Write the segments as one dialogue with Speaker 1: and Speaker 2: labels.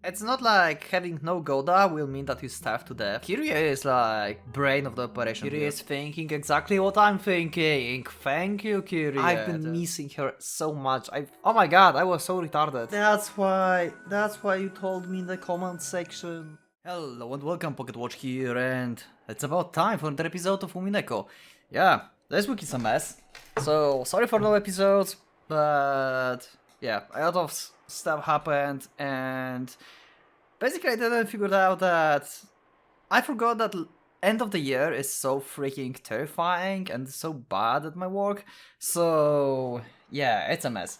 Speaker 1: It's not like having no Goda will mean that you starve to death. Kiria is like brain of the operation. Kiria is thinking exactly what I'm thinking. Thank you, Kiria. I've been missing her so much. Oh my god, I was so retarded. That's why you told me in the comment section. Hello and welcome, Pocket Watch here, and it's about time for another episode of Umineko. Yeah, this week is a mess. So sorry for no episodes, but yeah, a lot of stuff happened, and basically I didn't figure out that I forgot that end of the year is so freaking terrifying and so bad at my work. So yeah, it's a mess.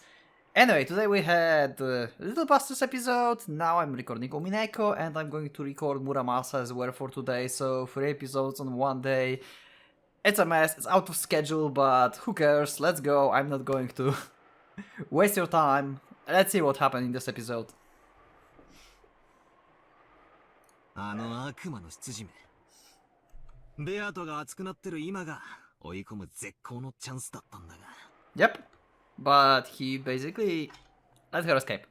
Speaker 1: Anyway, today we had Little Busters episode, now I'm recording Umineko, and I'm going to record Muramasa as well for today, so 3 episodes on one day. It's a mess, it's out of schedule, but who cares, let's go, I'm not going to waste your time. Let's see what happened in this episode.
Speaker 2: あの悪魔の羊め。ベアトが熱くなってる今が追い込む絶好のチャンスだったんだが。
Speaker 1: Yep, but he basically let her escape.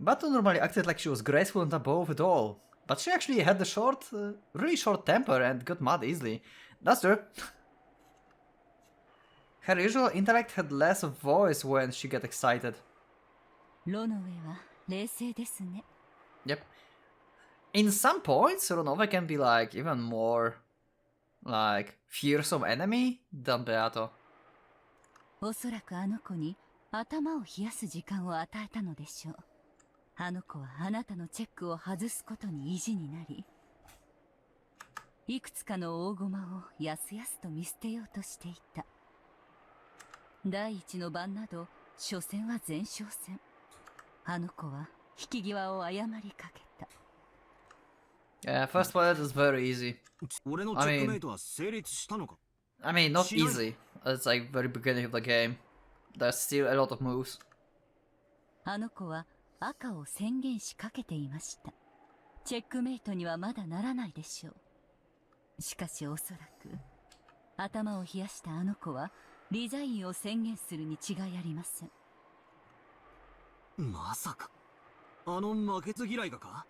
Speaker 1: Bato normally acted like she was graceful and above it all, but she actually had a really short temper and got mad easily. That's true. Her usual intellect had less of voice when she got excited. Yep. In some points, Ronove can be like even more like fearsome enemy than Beato.
Speaker 3: おそらくあの子に頭を冷やす時間を与えたのでしょう。あの子はあなたのチェックを外すことに意地になり、いくつかの大駒をやすやすと見捨てようとしていた。第一の番など、初戦は前哨戦。あの子は引き際を誤りかけた。
Speaker 1: Yeah, first pilot is very easy.
Speaker 2: 俺のチェックメイトは成立したのか?
Speaker 1: I mean, not easy. It's like very beginning of the game. There's still a lot of moves.
Speaker 3: あの子は赤を宣言しかけていました。チェックメイトにはまだならないでしょう。しかしおそらく、頭を冷やしたあの子はリザインを宣言するに違いありません。
Speaker 2: まさか、あの負けず嫌いがか?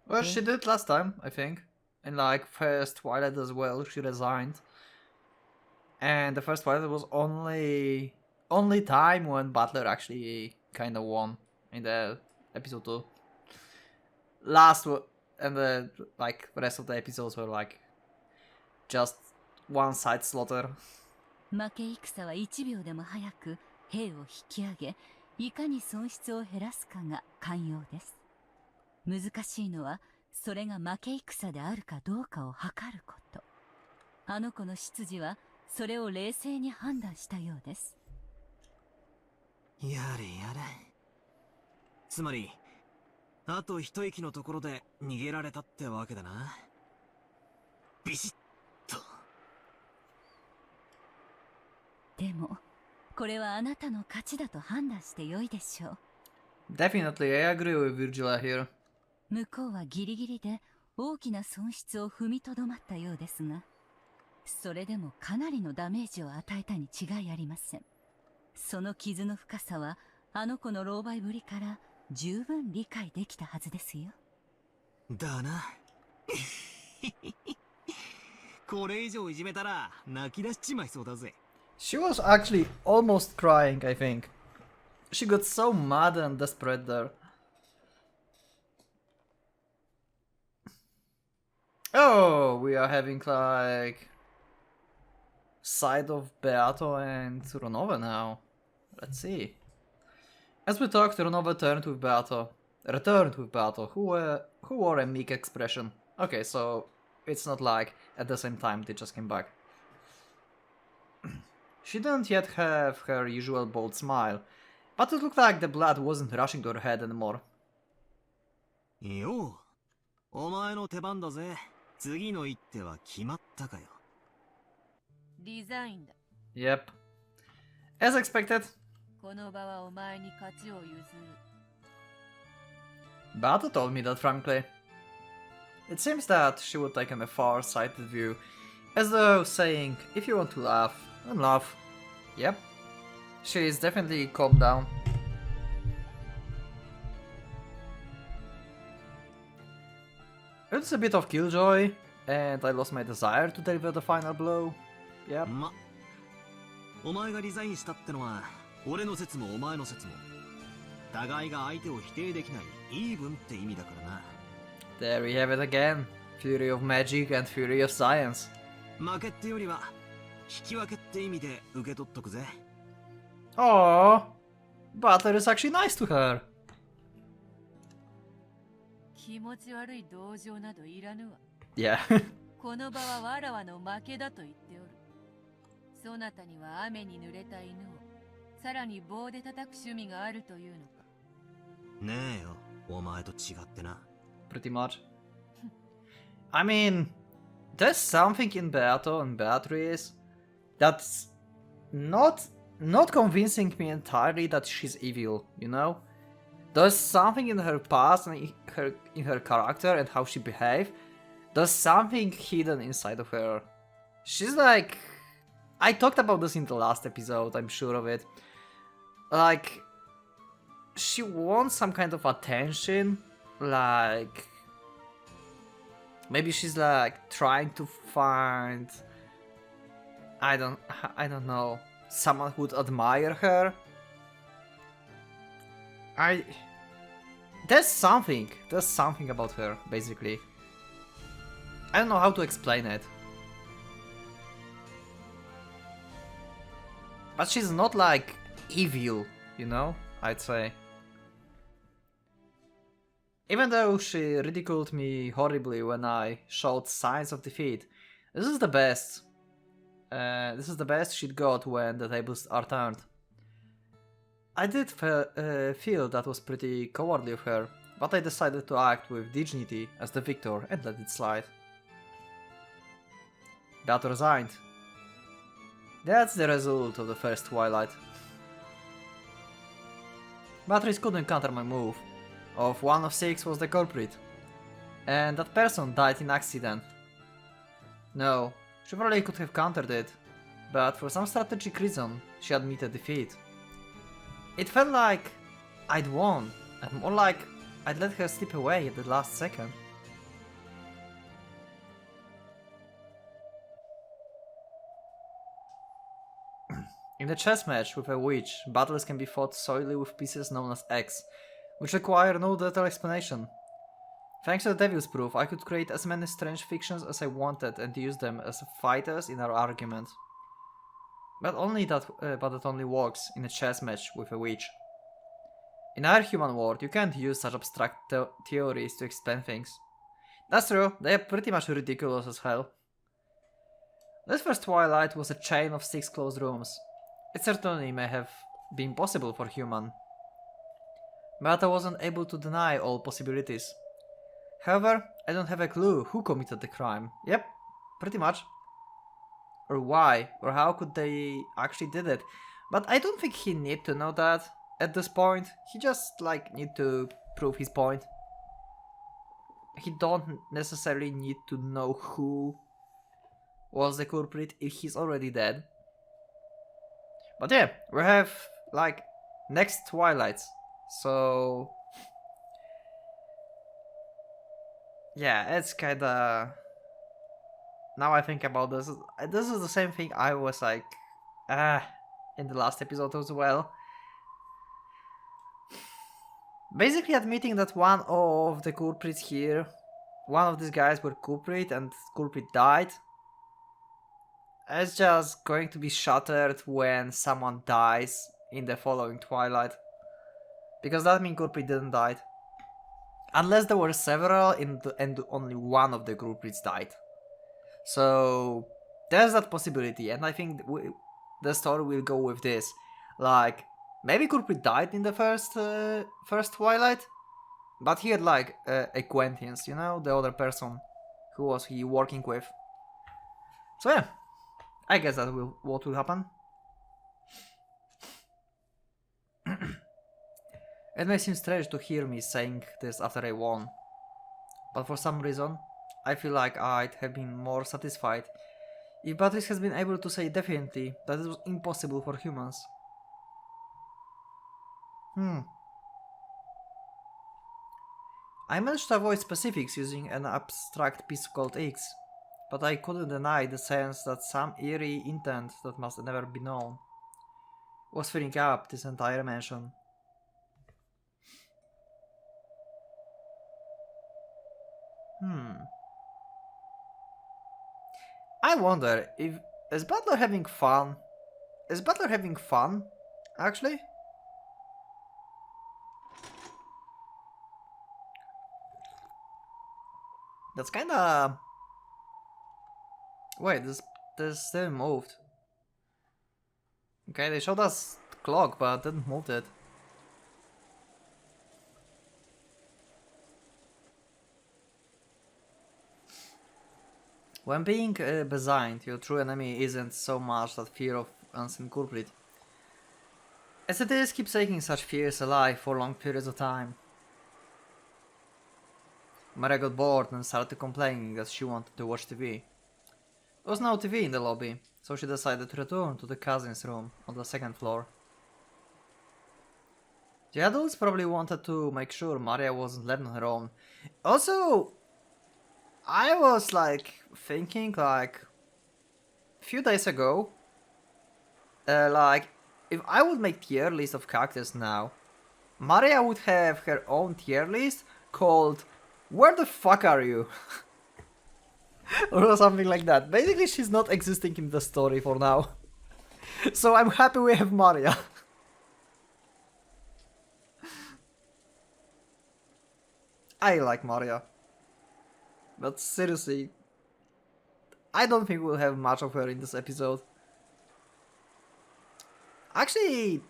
Speaker 1: Well, she did last time, I think. In like first Twilight as well, she resigned. And the first Twilight was only time when Butler actually kind of won in the episode 2. And the like rest of the episodes were like just one side slaughter.
Speaker 3: 負け戦は1秒でも早く兵を引き上げ、いかに損失を減らすかが肝要です。難しいのは、それが負け戦であるかどうかを測ること。あの子の執事は、それを冷静に判断したようです。
Speaker 2: やれやれ。つまり、あと一息のところで逃げられたってわけだな。ビシッと。
Speaker 3: でも、これはあなたの勝ちだと判断してよいでしょう。
Speaker 1: Definitely, I agree with Virgila here.
Speaker 3: 向こうはギリギリで大きな損失を踏みとどまったようですが、それでもかなりのダメージを与えたに違いありません。その傷の深さはあの子の狼狽ぶりから十分理解できたはずですよ。
Speaker 2: だな。これ以上いじめたら泣き出しちまいそうだぜ。
Speaker 1: She was actually almost crying, I think. She got so mad and desperate there. Oh, we are having like side of Beato and Ronova now. Let's see. As we talked, Ronova returned with Beato, who wore a meek expression. Okay, so it's not like at the same time they just came back. She didn't yet have her usual bold smile, but it looked like the blood wasn't rushing to her head anymore.
Speaker 2: よう、お前の手番だぜ。次の一手は決まったかよ。
Speaker 3: デザインだ。
Speaker 1: Yep. As expected.
Speaker 3: この場はお前に勝ちを譲る。
Speaker 1: Bato told me that frankly. It seems that she would take a far-sighted view, as though saying, if you want to laugh, then laugh. Yep. She is definitely calmed down. It's a bit of killjoy, and I lost my desire to deliver the final blow. Yep.
Speaker 2: ま、お前がリザインしたってのは、俺の説もお前の説も、互いが相手を否定できないイーブンって意味だからな。
Speaker 1: There we have it again. Fury of magic and fury of science.
Speaker 2: 負けってよりは、引き分けって意味で受け取っとくぜ。
Speaker 1: Aww. Butter is actually nice to her.
Speaker 3: 気持ち悪い同情などいらぬわ。
Speaker 1: Yeah.
Speaker 3: この場はわらわの負けだと言っておる。そなたには雨に濡れた犬を、さらに棒で叩く趣味があるというのか。
Speaker 2: ねえよ、お前と違ってな。
Speaker 1: Pretty much. I mean, there's something in Beato and Beatrice that's not convincing me entirely that she's evil, you know? There's something in her past and in her character and how she behaves. There's something hidden inside of her. She's like... I talked about this in the last episode, I'm sure of it. Like... She wants some kind of attention, like... Maybe she's like trying to find... I don't know, someone who would admire her. There's something about her, basically. I don't know how to explain it. But she's not like evil, you know, I'd say. Even though she ridiculed me horribly when I showed signs of defeat, this is the best. This is the best she'd got when the tables are turned. I did feel that was pretty cowardly of her, but I decided to act with dignity as the victor and let it slide. Beato resigned. That's the result of the first Twilight. Beatrice couldn't counter my move. Of 1 of 6 was the culprit. And that person died in accident. No, she probably could have countered it, but for some strategic reason, she admitted defeat. It felt like I'd won, and more like I'd let her slip away at the last second. In the chess match with a witch, battles can be fought solely with pieces known as X, which require no detailed explanation. Thanks to the Devil's Proof, I could create as many strange fictions as I wanted and use them as fighters in our argument. But it only works in a chess match with a witch. In our human world, you can't use such abstract theories to explain things. That's true, they are pretty much ridiculous as hell. This first Twilight was a chain of 6 closed rooms. It certainly may have been possible for human, but I wasn't able to deny all possibilities. However, I don't have a clue who committed the crime. Yep, pretty much. Or why, or how could they actually did it. But I don't think he need to know that at this point. He just like need to prove his point. He don't necessarily need to know who was the culprit if he's already dead. But yeah, we have like next Twilights. So yeah, it's kinda... Now I think about this is the same thing I was like in the last episode as well. Basically admitting that one of the culprits here, one of these guys were culprit and culprit died. It's just going to be shattered when someone dies in the following Twilight. Because that means culprit didn't die. Unless there were several and only one of the culprits died. So there's that possibility, and I think the story will go with this. Like, maybe culprit died in the first Twilight, but he had like acquaintance, you know, the other person who was he working with. So yeah, I guess that what will happen. It may seem strange to hear me saying this after I won, but for some reason, I feel like I'd have been more satisfied if Beatrice has been able to say definitely that it was impossible for humans. I managed to avoid specifics using an abstract piece called X, but I couldn't deny the sense that some eerie intent that must never be known was filling up this entire mansion. I wonder if... Is Butler having fun? Is Butler having fun, actually? That's kinda... Wait, this still moved. Okay, they showed us the clock, but didn't move it. When being besieged, your true enemy isn't so much that fear of unseen culprit. As it is, keeps taking such fears alive for long periods of time. Maria got bored and started complaining that she wanted to watch TV. There was no TV in the lobby, so she decided to return to the cousin's room on the second floor. The adults probably wanted to make sure Maria wasn't left on her own. Also, I was like thinking like a few days ago, like if I would make tier list of characters now, Maria would have her own tier list called "Where the fuck are you?" or something like that. Basically, she's not existing in the story for now. So I'm happy we have Maria. I like Maria. But seriously, I don't think we'll have much of her in this episode. Actually,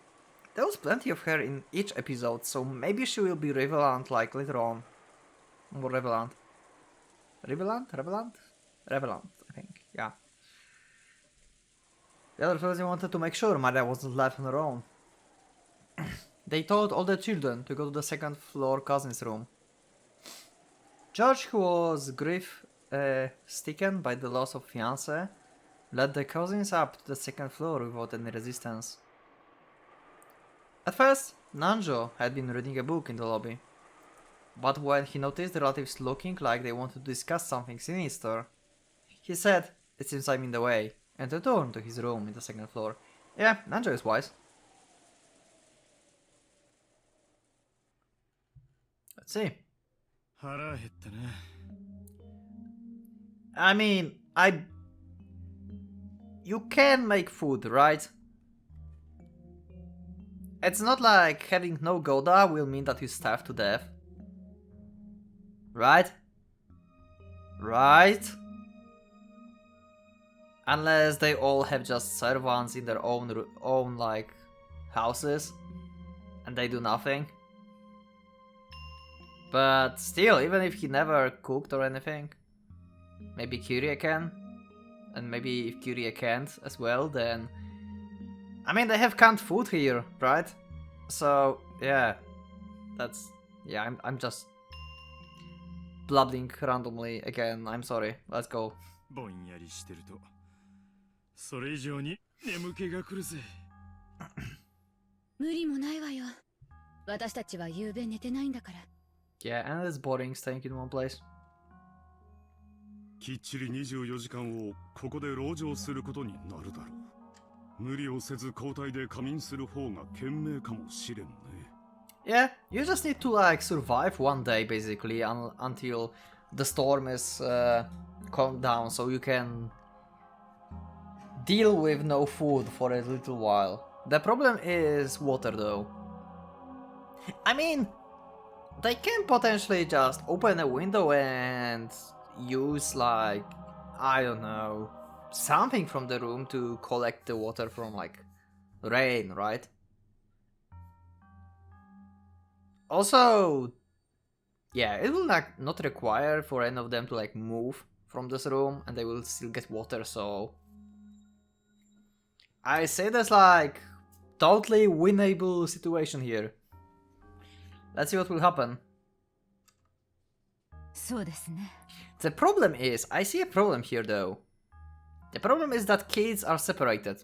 Speaker 1: there was plenty of her in each episode, so maybe she will be relevant like later on. More relevant. Relevant, I think, yeah. The other person wanted to make sure Maria wasn't left on her own. They told all the children to go to the second floor cousin's room. George, who was grief-stricken by the loss of fiancé, led the cousins up to the second floor without any resistance. At first, Nanjo had been reading a book in the lobby, but when he noticed the relatives looking like they wanted to discuss something sinister, he said, "It seems I'm in the way," and returned to his room in the second floor. Yeah, Nanjo is wise. Let's see. I mean, you can make food, right? It's not like having no Goda will mean that you starve to death. Right? Right? Unless they all have just servants in their own like houses and they do nothing. But still, even if he never cooked or anything, maybe Kyrie can. And maybe if Kyrie can't as well, then... I mean, they have canned food here, right? So, yeah. That's... Yeah, I'm just... blabbing randomly again, I'm sorry. Let's go.
Speaker 4: ぼんやりしてるとそれ以上に眠気が来るぜ
Speaker 3: 無理もないわよ。私たちは夕べ寝てないんだから。
Speaker 1: Yeah, and it's boring staying in one place.
Speaker 4: きっちり24時間をここで籠城することになるだろう。無理をせず交代で仮眠する方が賢明かもしれんね。
Speaker 1: Yeah, you just need to like survive one day basically until the storm is calmed down, so you can deal with no food for a little while. The problem is water though. I mean, they can potentially just open a window and use like, I don't know, something from the room to collect the water from like rain, right? Also, yeah, it will not require for any of them to like move from this room and they will still get water, so... I say there's like totally winnable situation here. Let's see what will happen. The problem is, I see a problem here though. The problem is that kids are separated.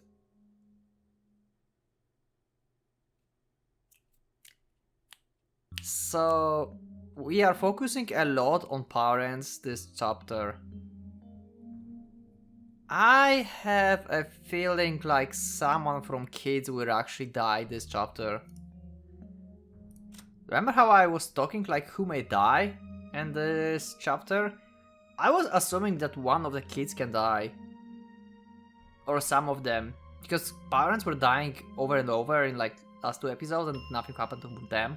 Speaker 1: So, we are focusing a lot on parents this chapter. I have a feeling like someone from kids will actually die this chapter. Remember how I was talking like who may die in this chapter? I was assuming that one of the kids can die. Or some of them. Because parents were dying over and over in like last 2 episodes and nothing happened to them.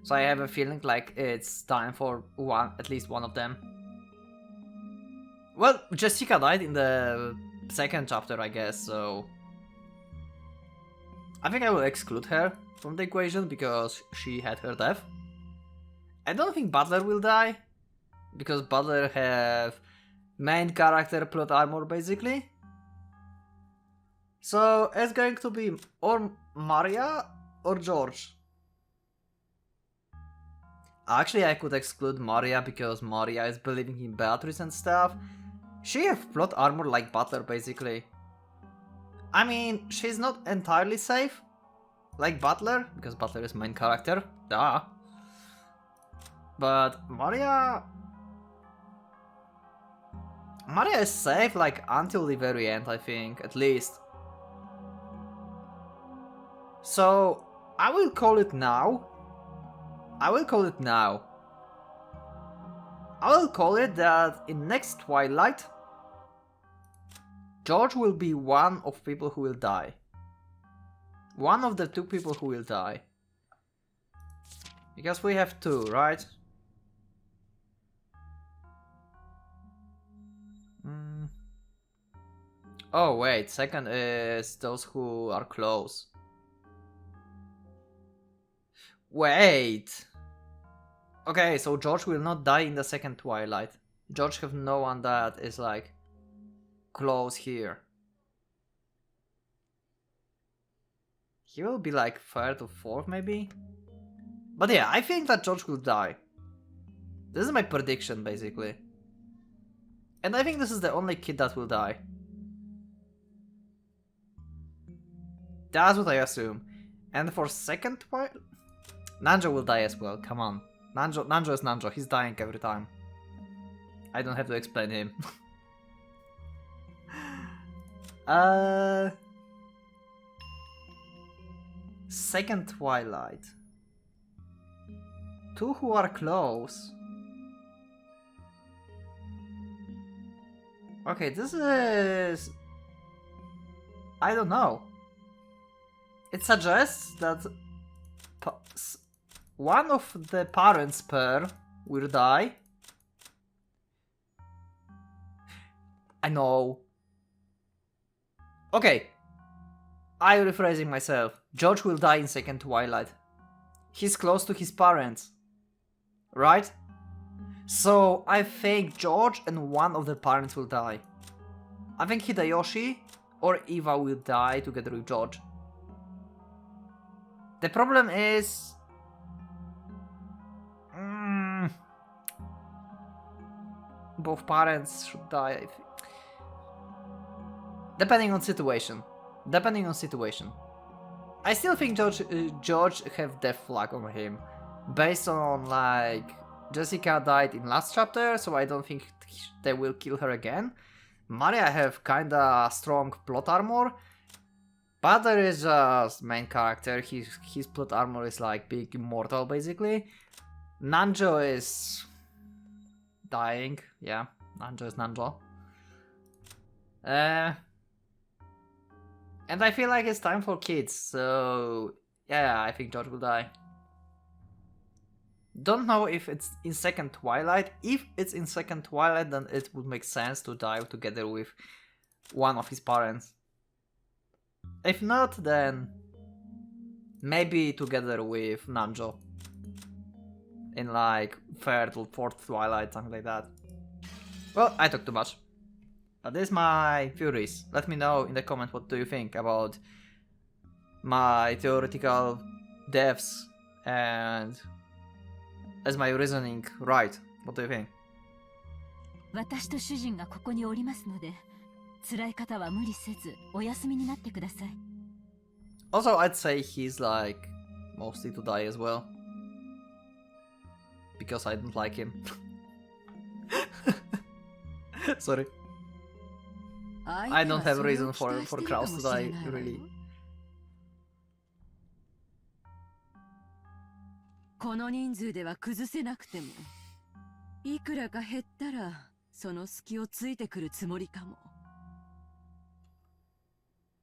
Speaker 1: So I have a feeling like it's time for at least one of them. Well, Jessica died in the second chapter, I guess, so... I think I will exclude her from the equation because she had her death. I don't think Butler will die, because Butler have main character plot armor basically. So it's going to be or Maria or George. Actually, I could exclude Maria because Maria is believing in Beatrice and stuff. She have plot armor like Butler basically. I mean, she's not entirely safe like Butler, because Butler is main character, duh. But Maria is safe like until the very end, I think, at least. So I will call it now. I will call it that in next Twilight, George will be one of people who will die. One of the 2 people who will die. Because we have 2, right? Oh wait, second is those who are close. Wait! Okay, so George will not die in the second Twilight. George have no one that is like close here. He will be like 3rd or 4th maybe? But yeah, I think that George will die. This is my prediction basically. And I think this is the only kid that will die. That's what I assume. And for second Twilight, Nanjo will die as well, come on. Nanjo is Nanjo, he's dying every time. I don't have to explain him. Second Twilight. 2 who are close. Okay, this is... I don't know. It suggests that one of the parents pair will die. I know. Okay. I'm rephrasing myself. George will die in second Twilight. He's close to his parents. Right? So I think George and one of the parents will die. I think Hideyoshi or Eva will die together with George. The problem is... both parents should die, I think. Depending on situation. I still think George have death flag on him. Based on like... Jessica died in last chapter, so I don't think they will kill her again. Maria have kinda strong plot armor. Butler is just main character, his plot armor is like big immortal basically. Nanjo is... dying, yeah, Nanjo is Nanjo. And I feel like it's time for kids, so yeah, I think George will die. Don't know if it's in second Twilight. If it's in second Twilight, then it would make sense to die together with one of his parents. If not, then maybe together with Nanjo. In like 3rd or 4th Twilight, something like that. Well, I talked too much. But this is my theories. Let me know in the comment what do you think about my theoretical deaths and is my reasoning right? What do you think?
Speaker 3: 私と主人がここにおりますので、辛い方は無理せずお休みになってください。
Speaker 1: Also, I'd say he's like mostly to die as well. because I don't like him. Sorry. I don't have a reason for Kraus to die, really.
Speaker 3: この人数では崩せなくても、いくらか減ったらその隙をついてくるつもりかも。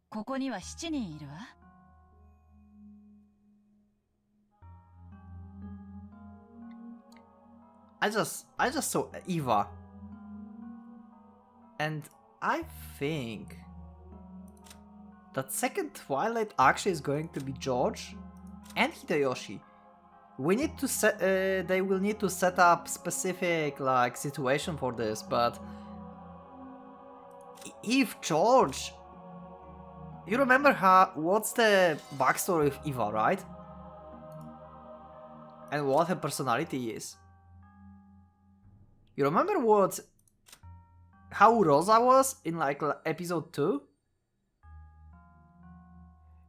Speaker 3: ここには7人いるわ。
Speaker 1: I just saw Eva, and I think that second Twilight actually is going to be George and Hideyoshi. We need to set. They will need to set up specific like situation for this, but if George, you remember what's the backstory of Eva, right? And what her personality is. You remember how Rosa was in like episode 2?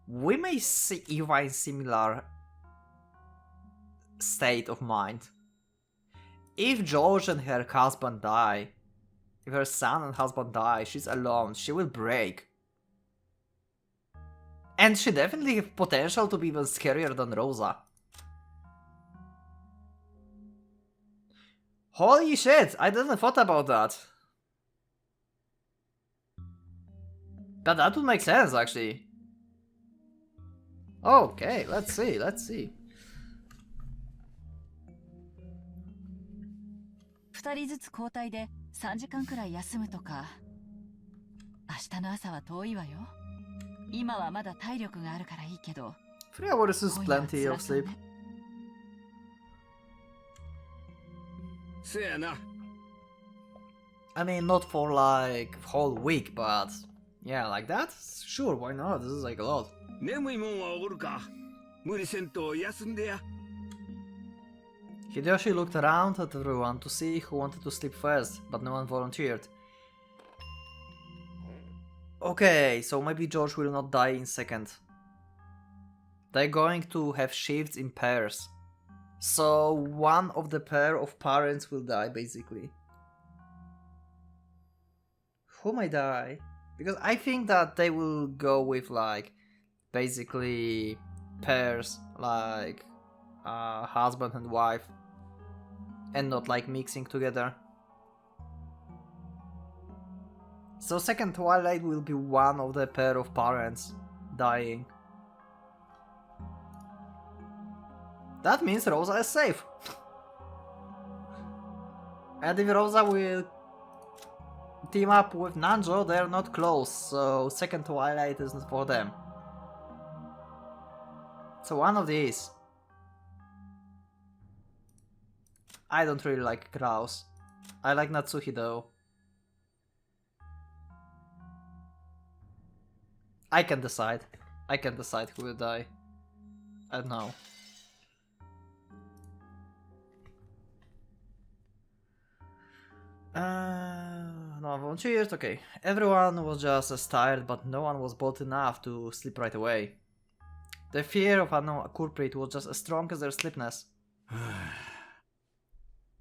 Speaker 1: We may see Eva in similar state of mind. If George and her husband die, if her son and husband die, she's alone, she will break. And she definitely has potential to be even scarier than Rosa. Holy shit, I didn't thought about that. But that would make sense, actually. Okay, let's see.
Speaker 3: 2人ずつ交代で3時間くらい休むとか。明日の朝は遠いわよ。今はまだ体力があるからいいけど。
Speaker 1: 3 hours is plenty of sleep.
Speaker 2: せやな。
Speaker 1: I mean, not for like whole week, but yeah, like that? Sure, why not? This is like a lot.
Speaker 2: 眠いもんはおるか。無理せんと休んでや。
Speaker 1: Hideyoshi looked around at everyone to see who wanted to sleep first, but no one volunteered. Okay, so maybe George will not die in second. They're going to have shifts in pairs. So one of the pair of parents will die, basically. Who might die? Because I think that they will go with like, basically pairs, like husband and wife. And not like mixing together. So second Twilight will be one of the pair of parents dying. That means Rosa is safe. And if Rosa will team up with Nanjo, they're not close, so second Twilight isn't for them. So one of these. I don't really like Kraus. I like Natsuhi though. I can decide. Who will die. I don't know. No one volunteered, okay. Everyone was just as tired, but no one was bold enough to sleep right away. The fear of unknown culprit was just as strong as their sleepiness.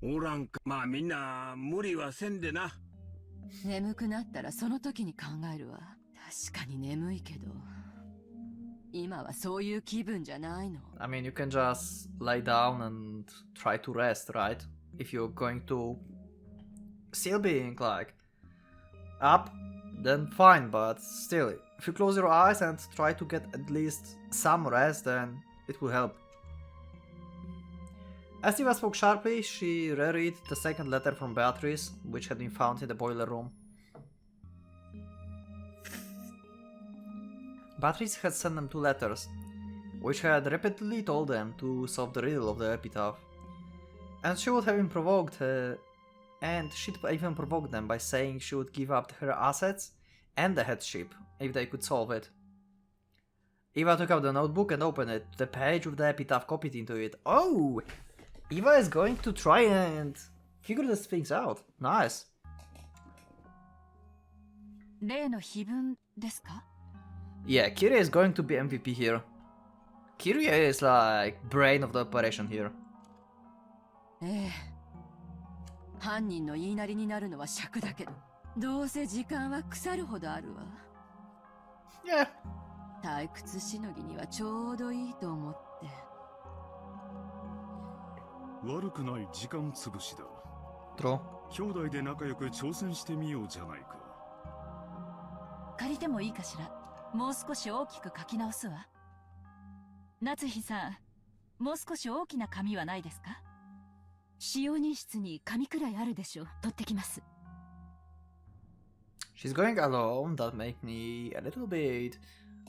Speaker 2: おらんか。まあみんな無理はせんでな。
Speaker 3: 眠くなったらその時に考えるわ。確かに眠いけど、今はそういう気分じゃないの。
Speaker 1: I mean, you can just lie down and try to rest, right? If you're going to still being like up, then fine, but still, if you close your eyes and try to get at least some rest, then it will help. As Eva spoke sharply, she reread the second letter from Beatrice, which had been found in the boiler room. Beatrice had sent them 2 letters, which had repeatedly told them to solve the riddle of the epitaph. And she would have been provoked, and she'd even provoked them by saying she would give up her assets and the headship if they could solve it. Eva took out the notebook and opened it, the page with the epitaph copied into it. Oh! Eva is going to try and figure these things out. Nice.
Speaker 3: 例の碑文ですか?
Speaker 1: Yeah, Kiryu is going to be MVP here. Kiryu is like brain of the operation here.
Speaker 3: ええ。犯人の言いなりになるのは尺だけど、どうせ時間は腐るほどあるわ。
Speaker 1: Yeah.
Speaker 3: 退屈しのぎにはちょうどいいと思って。
Speaker 4: 悪くない時間つぶしだ。
Speaker 1: True.
Speaker 4: 兄弟で仲良く挑戦してみようじゃないか。
Speaker 3: 借りてもいいかしら。もう少し大きく書き直すわ。夏日さん、もう少し大きな紙はないですか？使用人室に紙くらいあるでしょう。取ってきます。
Speaker 1: She's going alone. That make me a little bit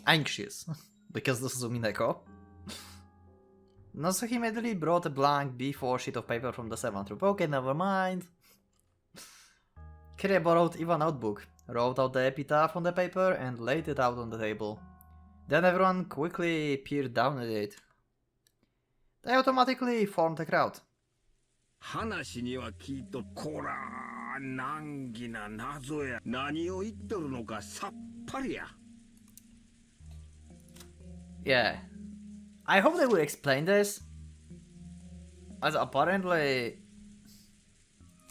Speaker 1: anxious because this is Umineko. Nasuhi immediately brought a blank B4 sheet of paper from the 7th room. Okay, never mind. Kiria borrowed Eva notebook, wrote out the epitaph on the paper and laid it out on the table. Then everyone quickly peered down at it. They automatically formed a crowd.
Speaker 5: 話には聞いとこら難儀な謎や何を言っとるのかさっぱりや。
Speaker 1: Yeah. I hope they will explain this. As apparently...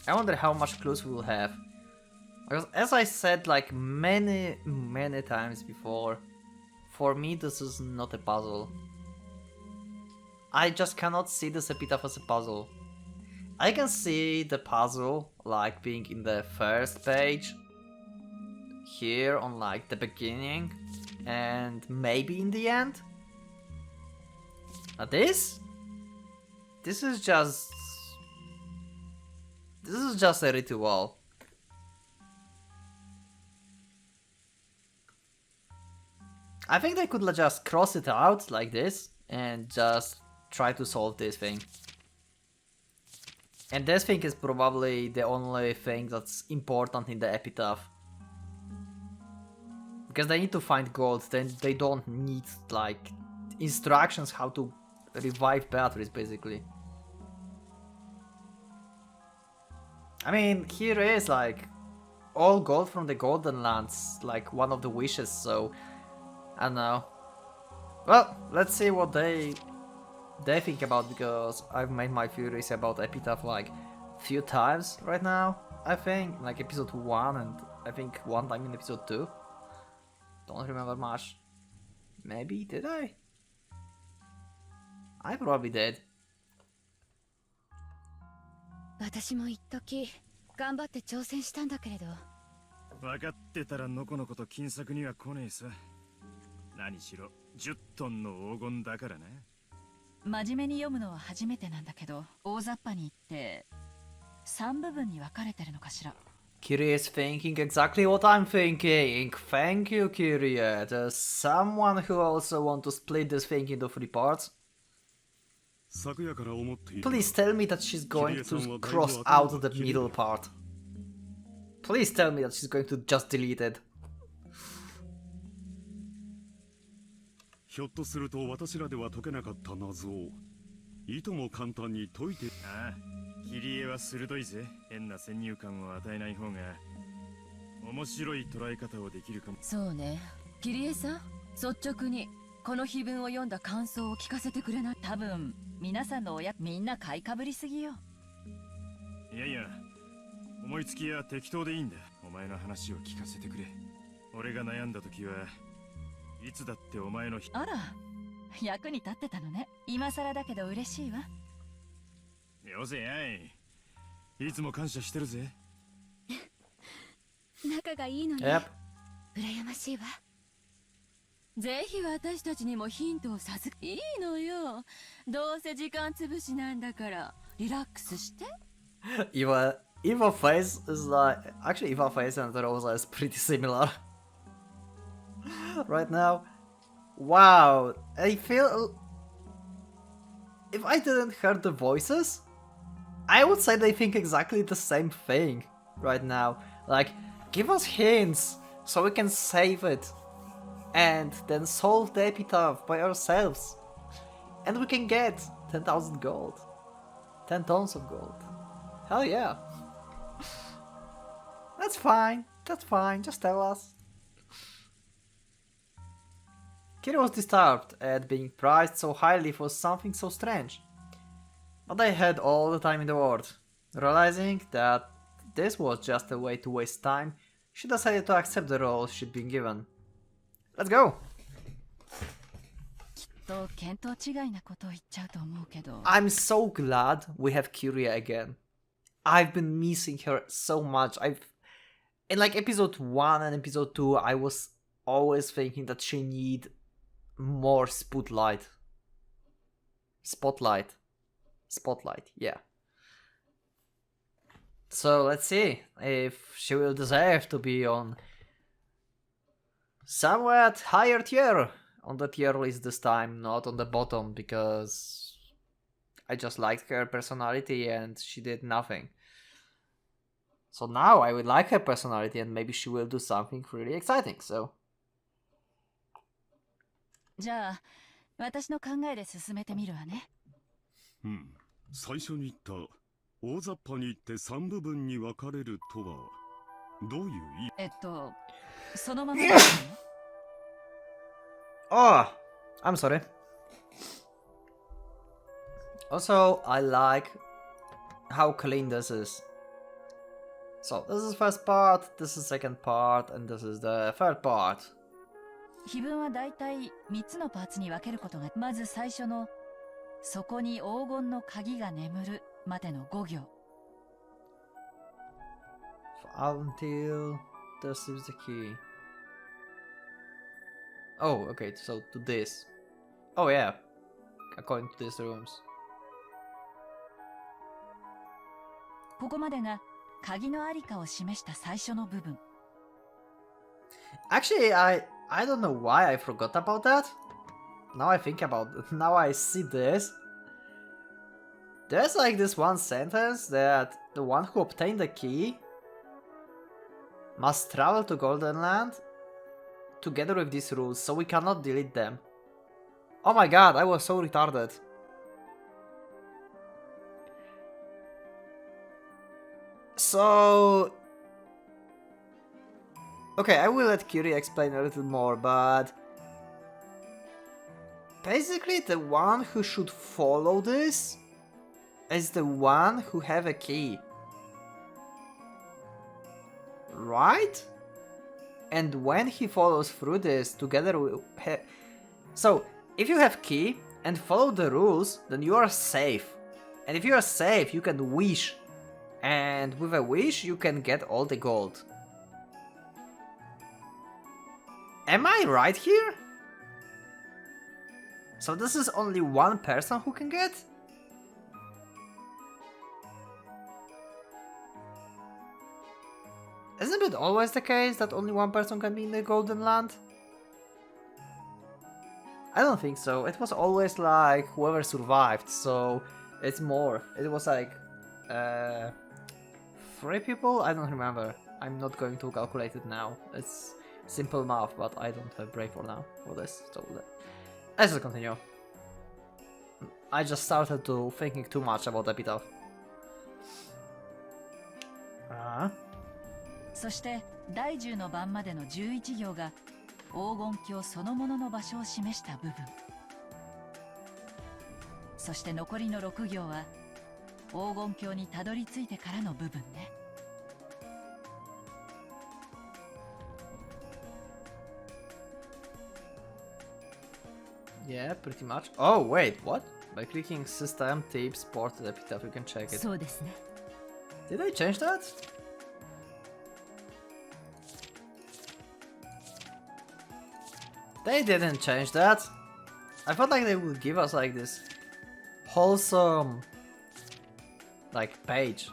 Speaker 1: I wonder how much clues we will have. Because as I said like many times before, for me this is not a puzzle. I just cannot see this epitaph as a puzzle. I can see the puzzle like being in the first page, here on like the beginning, and maybe in the end. Now this is just a ritual. I think they could just cross it out like this and just try to solve this thing. And this thing is probably the only thing that's important in the epitaph. Because they need to find gold, then they don't need like instructions how to revive Beatrice basically. I mean, here is like all gold from the Golden Lands, like one of the wishes, so I don't know. Well, let's see what they think about, because I've made my theories about epitaph like few times right now, I think, like episode 1 and I think one time in episode 2. Don't remember much. Maybe, did I? I probably did.
Speaker 3: 私も一時頑張って挑戦したんだけれど。
Speaker 2: 分かってたらのこのこと金策には来ねえさ。何しろ10トンの黄金だからな。
Speaker 3: 真面目に読むのは初めてなんだけど、大雑把に言って3部分に分かれてるのかしら。
Speaker 1: Kiria is thinking exactly what I'm thinking. Thank you, Kiria. There's someone who also want to split this thing into 3 parts. Please tell me that she's going to cross out the middle part. Please tell me that she's going to just delete it.
Speaker 4: ひょっとすると私らでは解けなかった謎をいとも簡単に解いて。
Speaker 2: ああ、切り絵は鋭いぜ。変な先入観を与えない方が面白い捉え方をできるかも。そうね。切り絵さん、率直にこの碑文を読んだ感想を聞かせてくれない？多分皆さんの親みんな買いかぶりすぎよ。いやいや、思いつきや適当でいいんだ。お前の話を聞かせてくれ。俺が悩んだ時はいつだってお前のあら、役に立ってたのね。今更だけど嬉しいわ。よせやい。いつも感謝してるぜ。仲がいいのに、
Speaker 1: Yep.
Speaker 3: 羨ましいわ。ぜひ私たちにもヒントを授け。いいのよ。どうせ時間つぶしなんだから、リラックスして。
Speaker 1: Eva face is like... Actually, Eva face and Rosa is pretty similar. Right now. Wow. I feel... If I didn't hear the voices, I would say they think exactly the same thing right now. Like, give us hints so we can save it. And then solve the epitaph by ourselves. And we can get 10,000 gold. 10 tons of gold. Hell yeah. That's fine. That's fine. Just tell us. Kira was disturbed at being prized so highly for something so strange. But I had all the time in the world. Realizing that this was just a way to waste time, she decided to accept the role she'd been given. Let's go!
Speaker 3: と見当違いなことを言っちゃうと思うけど
Speaker 1: I'm so glad we have Kyria again. I've been missing her so much. In like episode 1 and episode 2, I was always thinking that she need more spotlight. Spotlight, yeah. So let's see if she will deserve to be on somewhat higher tier on the tier list this time, not on the bottom, because I just liked her personality and she did nothing. So now I would like her personality and maybe she will do something really exciting, so.
Speaker 3: じゃあ私の考えで進めてみるわね。
Speaker 4: 最初に言った大雑把に言って3部分に分かれるとはどういう意味？
Speaker 3: そのままですね。
Speaker 1: Oh, I'm sorry. Also, I like how clean this is. So, this is first part, this is second part, and this is the third part.
Speaker 3: 碑文はだいたい3つのパーツに分けることが、まず最初のそこに黄金の鍵が眠るまでの5行。
Speaker 1: Until this is the key. Oh, okay, so to this. Oh yeah, according to these rooms.
Speaker 3: ここまでが鍵のありかを示した最初の部分。
Speaker 1: Actually, I don't know why I forgot about that. Now I think about it. Now I see this. There's like this one sentence that the one who obtained the key must travel to Golden Land together with these rules, so we cannot delete them. Oh my god, I was so retarded. So... Okay, I will let Kiri explain a little more, but... Basically, the one who should follow this is the one who have a key. Right? And when he follows through this, together we so, if you have key and follow the rules, then you are safe. And if you are safe, you can wish. And with a wish, you can get all the gold. Am I right here? So this is only one person who can get? Isn't it always the case that only one person can be in the Golden Land? I don't think so. It was always like whoever survived, so it's more. It was like 3 people? I don't remember. I'm not going to calculate it now. It's simple math, but I don't have brain for now for this. So let's just continue. I just started to thinking too much about Epitaph.
Speaker 3: そして第10の番までの11行が黄金鏡そのものの場所を示した部分。そして残りの6行は黄金鏡にたどり着いてからの部分ね。
Speaker 1: Yeah, pretty much. Oh, wait, what? By clicking System, Tips, Port, Epitaph, you can check it.
Speaker 3: そうですね。
Speaker 1: Did I change that? They didn't change that. I felt like they would give us like this wholesome like page.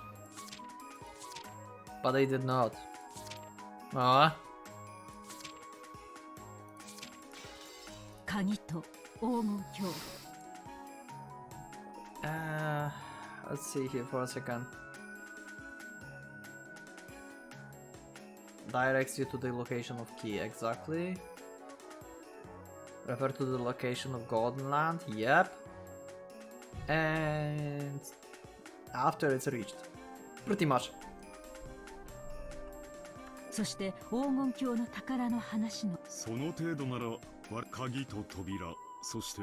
Speaker 1: But they did not. Ah.
Speaker 3: 鍵と黄金鏡。
Speaker 1: Let's see here for a second. Directs you to the location of key, exactly. Refer to the location of Golden Land, yep. And after it's reached. Pretty much.
Speaker 3: そして黄金鏡の宝の話の
Speaker 4: その程度なら鍵と扉、そして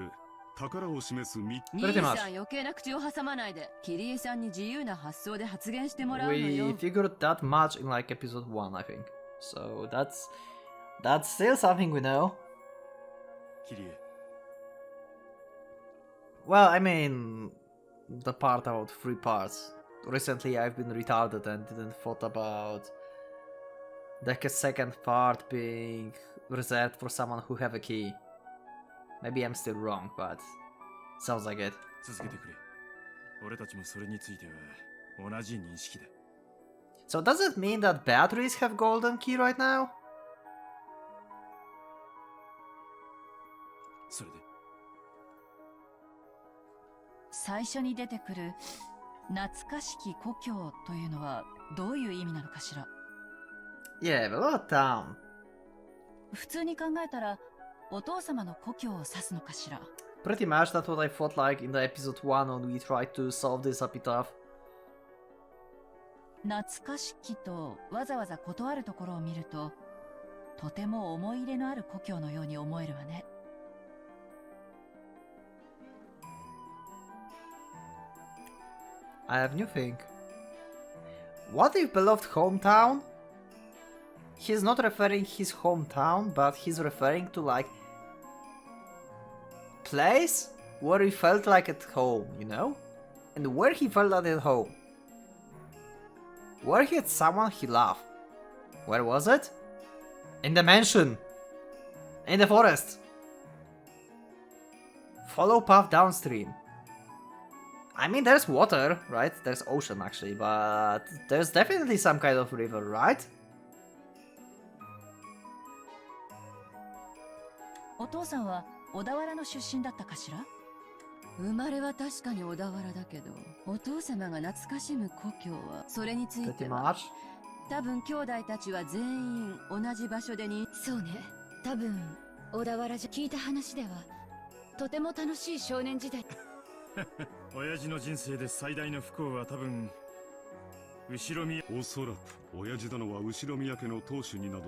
Speaker 4: 宝を示す3
Speaker 1: Pretty
Speaker 6: 兄
Speaker 1: much.
Speaker 6: さん余計な口を挟まないでキリエさんに自由な発想で発言してもらうの
Speaker 1: We
Speaker 6: よ
Speaker 1: figured that much in like episode 1, I think. So that's still something we know.
Speaker 4: キリエ
Speaker 1: Well, I mean, the part about 3 parts. Recently I've been retarded and didn't thought about the second part being reserved for someone who have a key. Maybe I'm still wrong, but sounds like it.
Speaker 4: 続けてくれ。俺たちもそれについては同じ認識だ。
Speaker 1: So does it mean that batteries have golden key right now?
Speaker 4: それで
Speaker 3: 最初に出てくる懐かしき故郷というのはどういう意味なのかしら。
Speaker 1: Yeah, the little town.
Speaker 3: 普通に考えたらお父様の故郷を指すのかしら。
Speaker 1: Pretty much that's what I thought like in the episode 1 when we tried to solve this epitaph.
Speaker 3: 懐かしきとわざわざ断るところを見るととても思い入れのある故郷のように思えるわね。
Speaker 1: I have new thing. What if beloved hometown? He's not referring his hometown, but he's referring to like place where he felt like at home, you know? And where he felt like at home. Where he had someone he loved. Where was it? In the mansion. In the forest. Follow path downstream. I mean, there's water, right? There's ocean actually, but there's definitely some kind of river, right?
Speaker 3: お父さんは小田原の出身だったかしら。
Speaker 6: 生まれは確かに小田原だけどお父様が懐かしむ故郷はそれについ
Speaker 1: Pretty
Speaker 6: ては
Speaker 1: much.
Speaker 6: 多分兄弟たちは全員同じ場所でに
Speaker 7: そうね。多分小田原じゃ聞いた話ではとても楽しい少年時代。
Speaker 4: 親父の人生で最大の不幸は多分後ろ宮。おそらく親父殿は後ろ宮家の当主になど。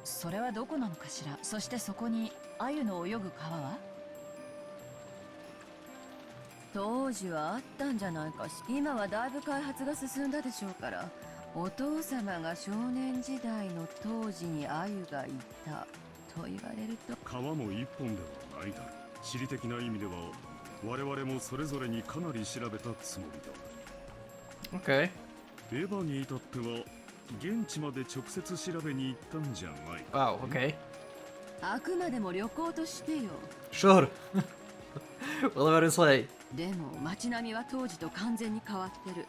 Speaker 3: それはどこなのかしら。そしてそこに鮎の泳ぐ川は。
Speaker 6: 当時はあったんじゃないかし今はだいぶ開発が進んだでしょうからお父様が少年時代の当時に鮎がいたと言われると
Speaker 4: 川も一本ではないだろう。地理的な意味では我々もそれぞれにかなり調べたつもりだ。
Speaker 1: Okay.
Speaker 4: エヴァに至っては現地まで直接調べに行ったんじゃない。
Speaker 1: Wow, okay.
Speaker 6: あくまでも旅行としてよ
Speaker 1: Sure. Whatever you say.
Speaker 6: でも街並みは当時と完全に変わってる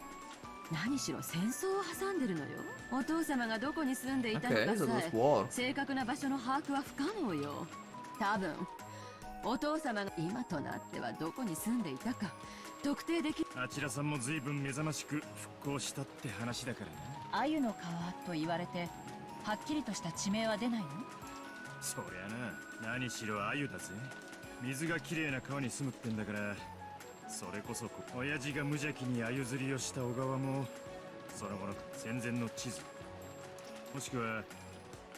Speaker 6: 何しろ戦争を挟んでるのよお父様がどこに住んでいたの
Speaker 1: Okay,
Speaker 6: か
Speaker 1: so
Speaker 6: さ
Speaker 1: there's
Speaker 6: え
Speaker 1: war.
Speaker 6: 正確な場所の把握は不可能よ多分お父様が今となってはどこに住んでいたか特定でき
Speaker 4: あちらさんも随分目覚ましく復興したって話だからな。
Speaker 3: 鮎の川と言われてはっきりとした地名は出ないの。
Speaker 4: そりゃな、何しろ鮎だぜ。水がきれいな川に住むってんだから。それこそ親父が無邪気に鮎釣りをした小川もその後の戦前の地図もしくは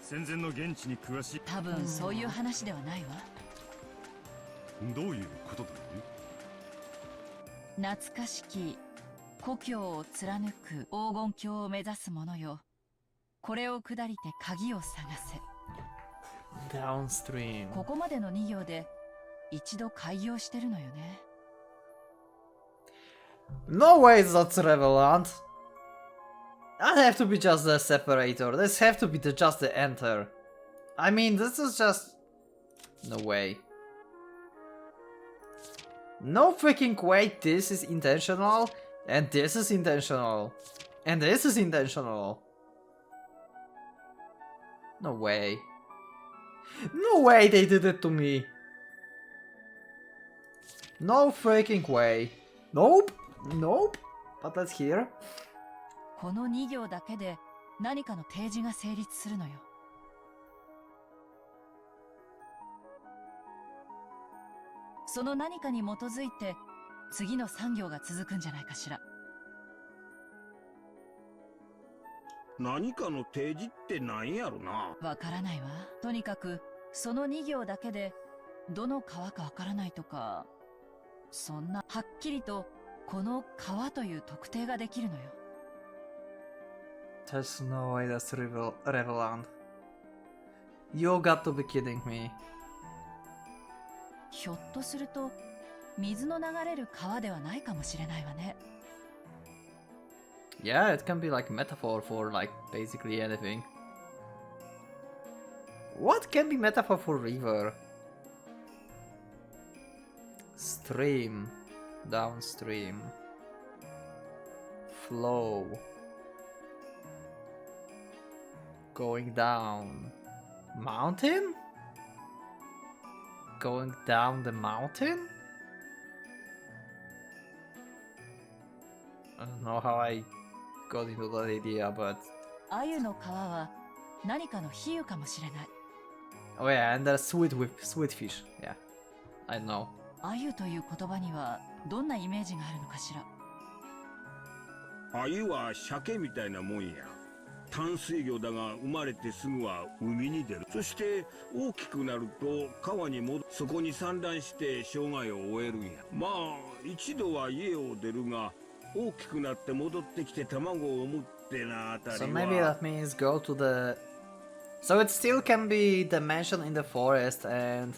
Speaker 4: 戦前の現地に詳しい。
Speaker 3: 多分そういう話ではないわ。
Speaker 4: どういうことだね。
Speaker 3: 懐かしき故郷を貫く黄金鏡を目指す者よ。これを下りて鍵を探せ。
Speaker 1: Downstream.
Speaker 3: ここまでの2行で一度開業してるのよね。
Speaker 1: No way that's relevant. That have to be just the separator. This have to be just the enter. I mean, this is just... No way. No freaking way this is intentional. And this is intentional. And this is intentional. No way. No way they did it to me. No freaking way. Nope. Nope. But let's hear.
Speaker 3: この2行だけで何かの提示が成立するのよ。その何かに基づいて次の3行が続くんじゃないかしら。
Speaker 5: 何かの提示って何やろな。
Speaker 3: わからないわ。とにかくその2行だけでどの川かわからないとか
Speaker 6: そんなはっきりとこの川という特定ができるのよ。
Speaker 1: There's no way that's Reveland. You got to be kidding me.
Speaker 6: ひょっとすると水の流れる川ではないかもしれないわね。
Speaker 1: Yeah, it can be like a metaphor for like basically anything. What can be metaphor for river? Stream, downstream, flow, going down, mountain? Going down the mountain? I don't know how I got into that idea, but...
Speaker 6: 鮎の川は何かの比喩かもしれない。
Speaker 1: Oh yeah, and the sweet fish. Yeah, I know.
Speaker 6: 鮎という言葉にはどんなイメージがあるのかしら。
Speaker 5: 鮎は鮭みたいなもんや。淡水魚だが生まれてすぐは海に出る。そして大きくなると川に戻る。そこに産卵して生涯を終えるんや。まあ一度は家を出るが大きくなって戻ってきて卵を産むってなあたりは。
Speaker 1: So maybe that means go to the... So it still can be the mansion in the forest and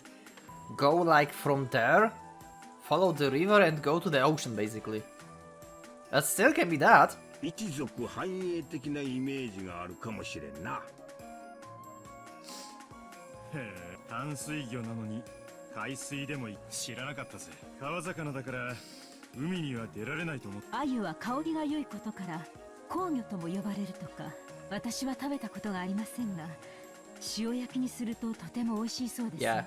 Speaker 1: go like from there, follow the river and go to the ocean basically. That still can be that.
Speaker 5: 一族繁栄的なイメージがあるかもしれんな。
Speaker 4: へえ、淡水魚なのに海水でも知らなかったぜ。川魚だから海には出られないと思って。
Speaker 3: 鮎は香りが良いことから香魚とも呼ばれるとか、私は食べたことがありませんが、塩焼きにするととても美味しいそうですよ。
Speaker 1: Yeah.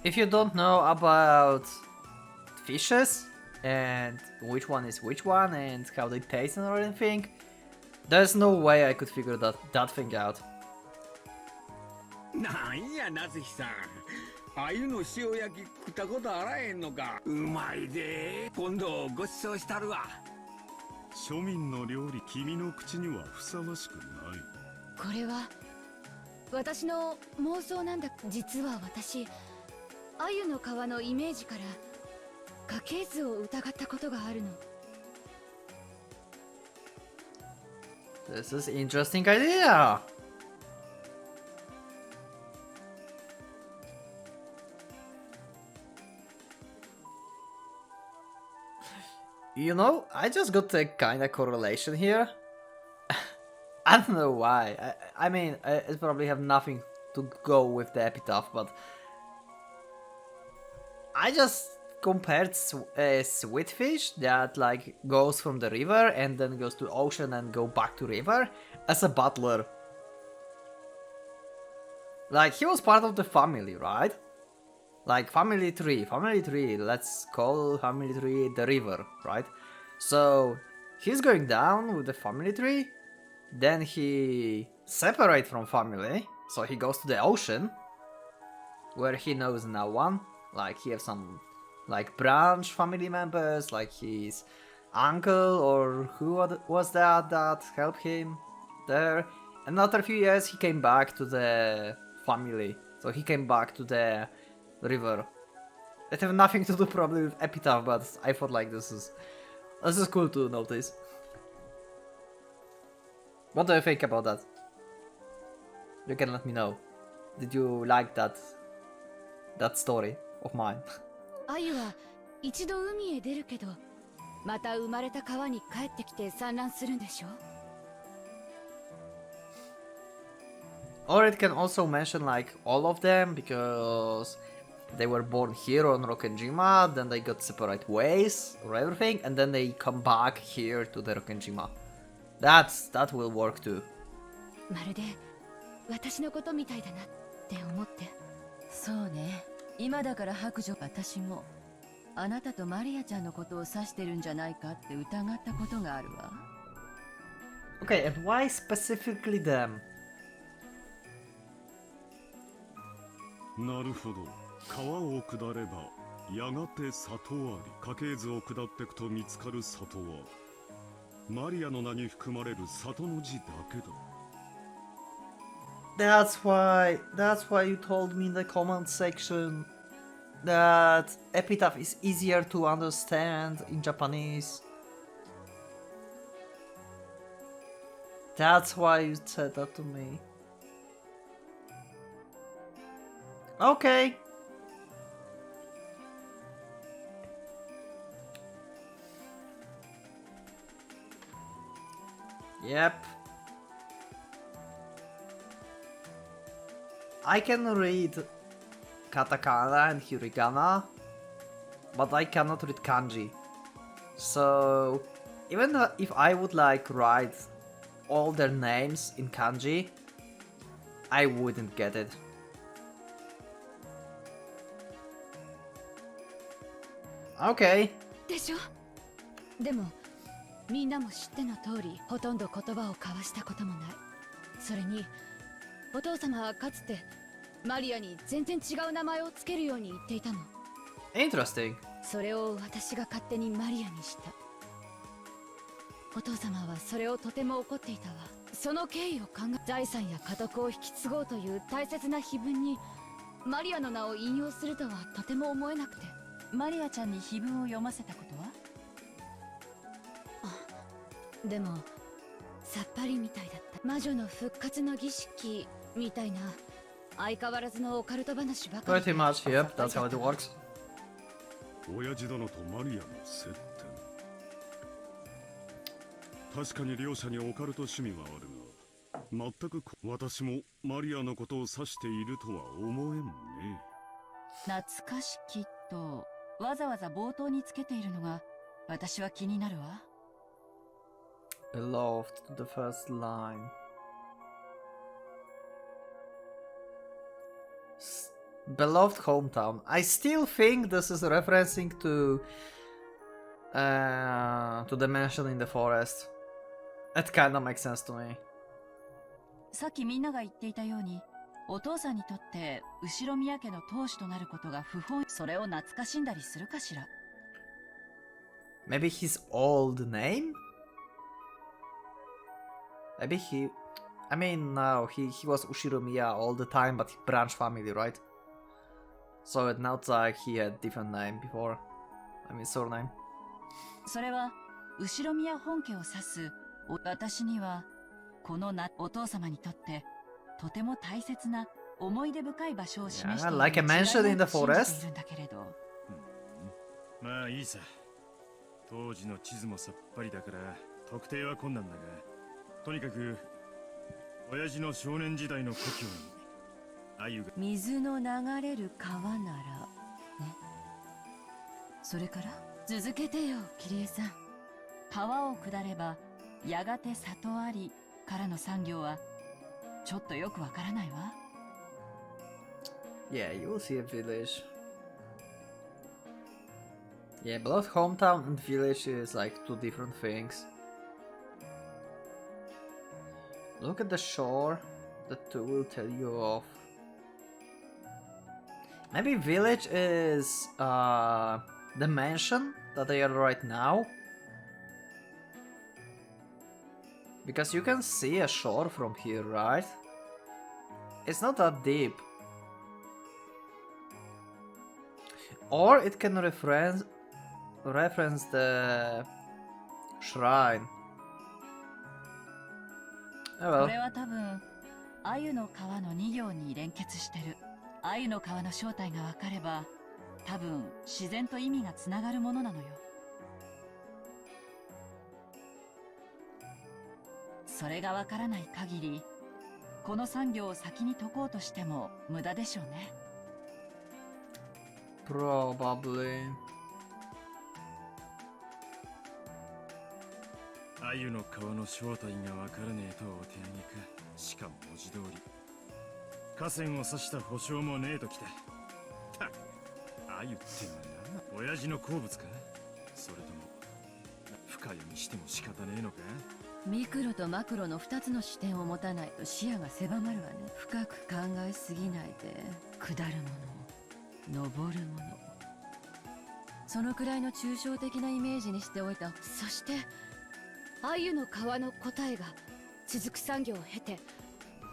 Speaker 1: If you don't know about fishes and which one is which one and how they taste and everything, there's no way I could figure that thing out.
Speaker 5: なんやなずきさん、鮎の塩焼き食ったことあらへんのか。うまいで。今度ごちそうしたるわ。
Speaker 4: 庶民の料理、君の口にはふさわしくない。
Speaker 7: これは私の妄想なんだ。実は私、鮎の皮のイメージから家系図を疑ったことがあるの。
Speaker 1: This is interesting idea. You know, I just got a kinda correlation here. I don't know why. I mean, it probably have nothing to go with the epitaph, but I just compared a sweet fish that like goes from the river and then goes to ocean and go back to river as a butler. Like he was part of the family, right? Like family tree, let's call family tree the river, right? So he's going down with the family tree, then he separates from family, so he goes to the ocean, where he knows no one. Like he has some like branch family members, like his uncle or who was that helped him there. And after a few years he came back to the family, so he came back to the river. It have nothing to do probably with epitaph, but I thought like this is cool to notice. What do you think about that? You can let me know. Did you like that story of mine?
Speaker 7: 鮎は一度海へ出るけど、また生まれた川に帰ってきて産卵するんでしょ。
Speaker 1: Or it can also mention like all of them because they were born here on Rokkenjima, then they got separate ways or everything, and then they come back here to the Rokkenjima. That will work too.
Speaker 7: まるで私のことみたいだなって思って。
Speaker 6: そうね。今だから白状。私もあなたとマリアちゃんのことを指してるんじゃないかって疑ったことがあるわ。
Speaker 1: Okay, and why specifically them?
Speaker 4: なるほど。川を下ればやがて里あり。家系図を下ってくと見つかる里はマリアの名に含まれる里の字だけだ。
Speaker 1: That's why you told me in the comment section that epitaph is easier to understand in Japanese. That's why you said that to me. Okay. Yep. I can read katakana and hiragana, but I cannot read kanji. So even if I would like write all their names in kanji, I wouldn't get it. Okay.
Speaker 7: でしょ。でもみんなも知っての通り、ほとんど言葉を交わしたこともない。それにお父様はかつてマリアに全然違う名前をつけるように言っていたの。
Speaker 1: Interesting.
Speaker 7: それを私が勝手にマリアにした。お父様はそれをとても怒っていたわ。その経緯を考え、財産や家督を引き継ごうという大切な碑文にマリアの名を引用するとはとても思えなくて。
Speaker 3: マリアちゃんに碑文を読ませたことは？
Speaker 7: でもさっぱりみたいだった。魔女の復活の儀式みたいな相変わらずのオカルト話ばかり。
Speaker 1: Pretty much, yep, that's how it works.
Speaker 4: 親父殿とマリアの接点。確かに両者にオカルト趣味はあるが、全く私もマリアのことを指しているとは思えんね。
Speaker 3: 懐かしきっとわざわざ冒頭につけているのが私は気になるわ。
Speaker 1: Beloved to the first line. Beloved hometown. I still think this is referencing to the mansion in the forest. It kinda makes sense to me.
Speaker 3: さっきみんなが言っていたように、お父さんにとって後宮家の当主となることが不本意、それを懐かしんだりするかしら。
Speaker 1: Maybe his old name? Maybe he... I mean, no, he was Ushiromiya all the time, but branch family, right? So it's not like he had different name before. I mean, surname.
Speaker 3: それは後宮本家を指す。私にはこのお父様にとってとても大切な思い出深い場所を示している。
Speaker 1: Like I mentioned in the forest.
Speaker 4: まあいいさ。当時の地図もさっぱりだから特定は困難だが、とにかく親父の少年時代の故郷に鮎が。
Speaker 6: 水の流れる川ならね。それから
Speaker 3: 続けてよ、キリエさん。川を下ればやがて里ありからの産業はちょっとよくわからないわ。
Speaker 1: Yeah, you will see a village. Yeah, both hometown and village is like two different things. Look at the shore. The two will tell you off. Maybe village is the mansion that they are right now. Because you can see a shore from here, right? It's not that deep. Or it can reference the shrine. Oh well.
Speaker 3: これは多分鮎の川の2行に連結してる。鮎の川の正体がわかれば多分自然と意味がつながるものなのよ。それがわからない限りこの産業を先に解こうとしても無駄でしょうね。
Speaker 1: Probably.
Speaker 4: 鮎の川の正体がわからねえとお手上げか。しかも文字通り河川を指した保証もねえときた。たく鮎ってのはな、親父の好物か。それとも深読みしても仕方ねえのか。
Speaker 6: ミクロとマクロの2つの視点を持たないと視野が狭まるわね。深く考えすぎないで。下るもの登るもの、そのくらいの抽象的なイメージにしておいた。
Speaker 7: そして鮎の川の答えが続く産業を経て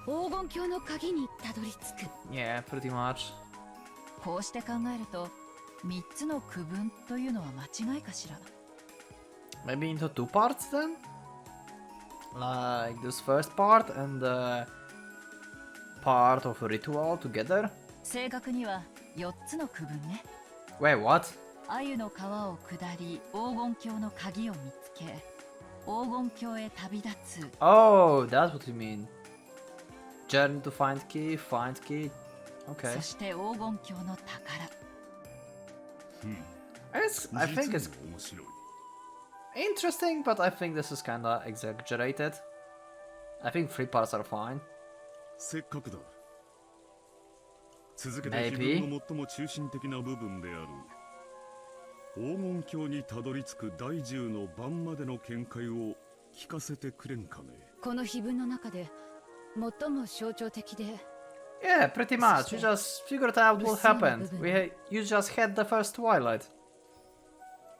Speaker 7: 黄金鏡の鍵にたどり着く。
Speaker 1: Yeah, pretty much.
Speaker 6: こうして考えると3つの区分というのは間違いかしら。
Speaker 1: Maybe into two parts then? Like this first part and the part of a ritual together?
Speaker 6: 正確には4つの区分ね。
Speaker 1: Wait, what?
Speaker 6: 鮎の川を下り黄金鏡の鍵を見つけ黄金鏡へ旅立つ。
Speaker 1: Oh, that's what you mean. Journey to find key, find key. Okay.
Speaker 6: そして黄金鏡の宝。
Speaker 1: I think it's
Speaker 4: 面白い。
Speaker 1: interesting, but I think this is kinda exaggerated. I think 3 parts are fine.
Speaker 4: せっかくだ。続けて
Speaker 1: Maybe.
Speaker 4: 自分の最も中心的な部分である黄金鏡にたどり着く第10の番までの見解を聞かせてくれんかね。
Speaker 7: この碑文の中で最も象徴的で
Speaker 1: Yeah, pretty much. You just figured out what happened. You just had the first Twilight.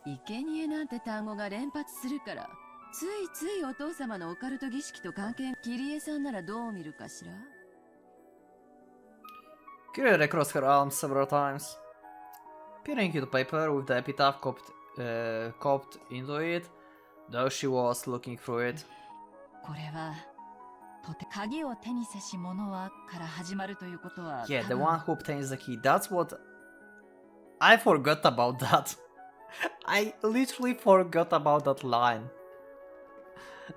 Speaker 6: 生贄なんて単語が連発するからついついお父様のオカルト儀式と関係。キリエさんならどう見るかしら。
Speaker 1: Kyrie recrossed her arms several times, peering into the paper with the epitaph copied into it, though she was looking through it.
Speaker 6: これはとて鍵を手にせし者はから始まるということは
Speaker 1: Yeah,
Speaker 6: 多
Speaker 1: the
Speaker 6: 分
Speaker 1: one who obtains the key. That's what I forgot about that. I literally forgot about that line.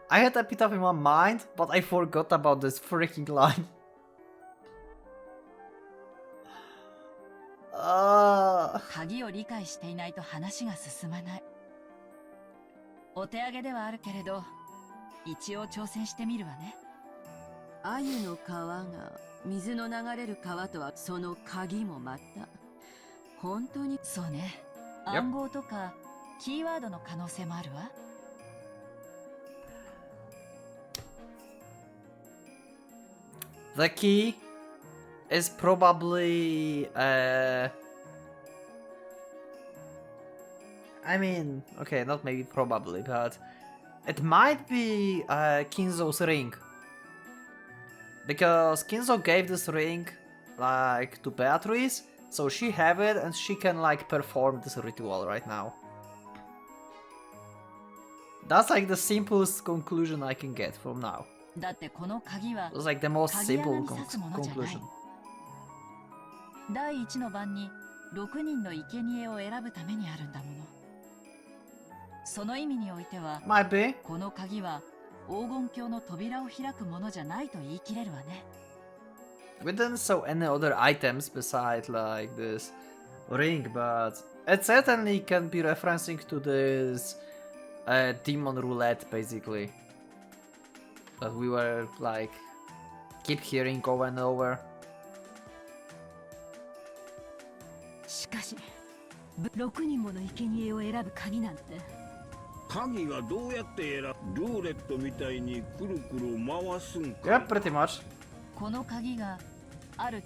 Speaker 1: I had epitaph in my mind, but I forgot about this freaking line.
Speaker 6: 鍵を理解していないと話が進まない。お手上げではあるけれど一応挑戦してみるわね。鮎の川が水の流れる川とはその鍵もまた本当にそうね。
Speaker 1: Yep.
Speaker 6: 暗号とかキーワードの可能性もあるわ。
Speaker 1: The key is probably I mean, okay, not maybe probably, but it might be Kinzo's ring. Because Kinzo gave this ring like to Beatrice, so she have it and she can like perform this ritual right now. That's like the simplest conclusion I can get from now.
Speaker 6: だってこの鍵は
Speaker 1: It's like the most simple
Speaker 6: 鍵穴に刺すものじゃない。
Speaker 1: conclusion.
Speaker 6: 第一の番に6人の生贄を選ぶためにあるんだもの。その意味においては
Speaker 1: Might be.
Speaker 6: この鍵は黄金鏡の扉を開くものじゃないと言い切れるわね。
Speaker 1: We didn't saw any other items besides like this ring, but it certainly can be referencing to this demon roulette basically. That we were like keep hearing over and over.
Speaker 7: しかし6人もの生贄を選ぶ鍵なんて
Speaker 5: 鍵がどうやってルーレットみたいにくるくる回すんか。
Speaker 1: Yeah, pretty much.
Speaker 6: この鍵がある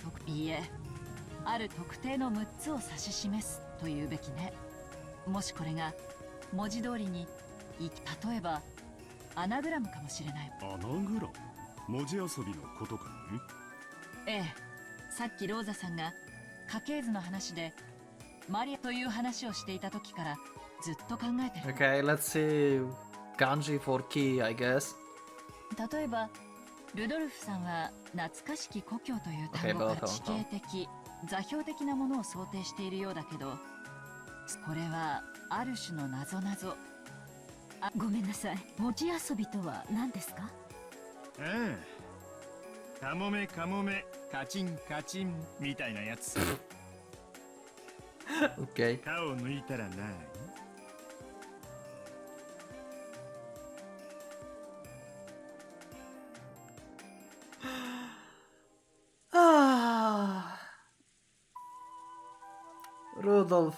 Speaker 6: ある特定の6つを指し示すというべきね。もしこれが文字通りに例えばアナグラムかもしれない。
Speaker 4: アナグラム、文字遊びのことかね。
Speaker 6: ええ、さっきローザさんが家系図の話でマリアという話をしていた時からずっと考えてる。
Speaker 1: Okay, let's see. Kanji for key, I guess.
Speaker 6: 例えばルドルフさんは懐かしき故郷という単語から地形的、座標的なものを想定しているようだけど、これはある種の謎々。
Speaker 7: あ、ごめんなさい。文字遊びとは何ですか？
Speaker 4: うん。カモメカモメカチンカチンみたいなやつ。
Speaker 1: Okay.
Speaker 4: 歯を抜いたらない。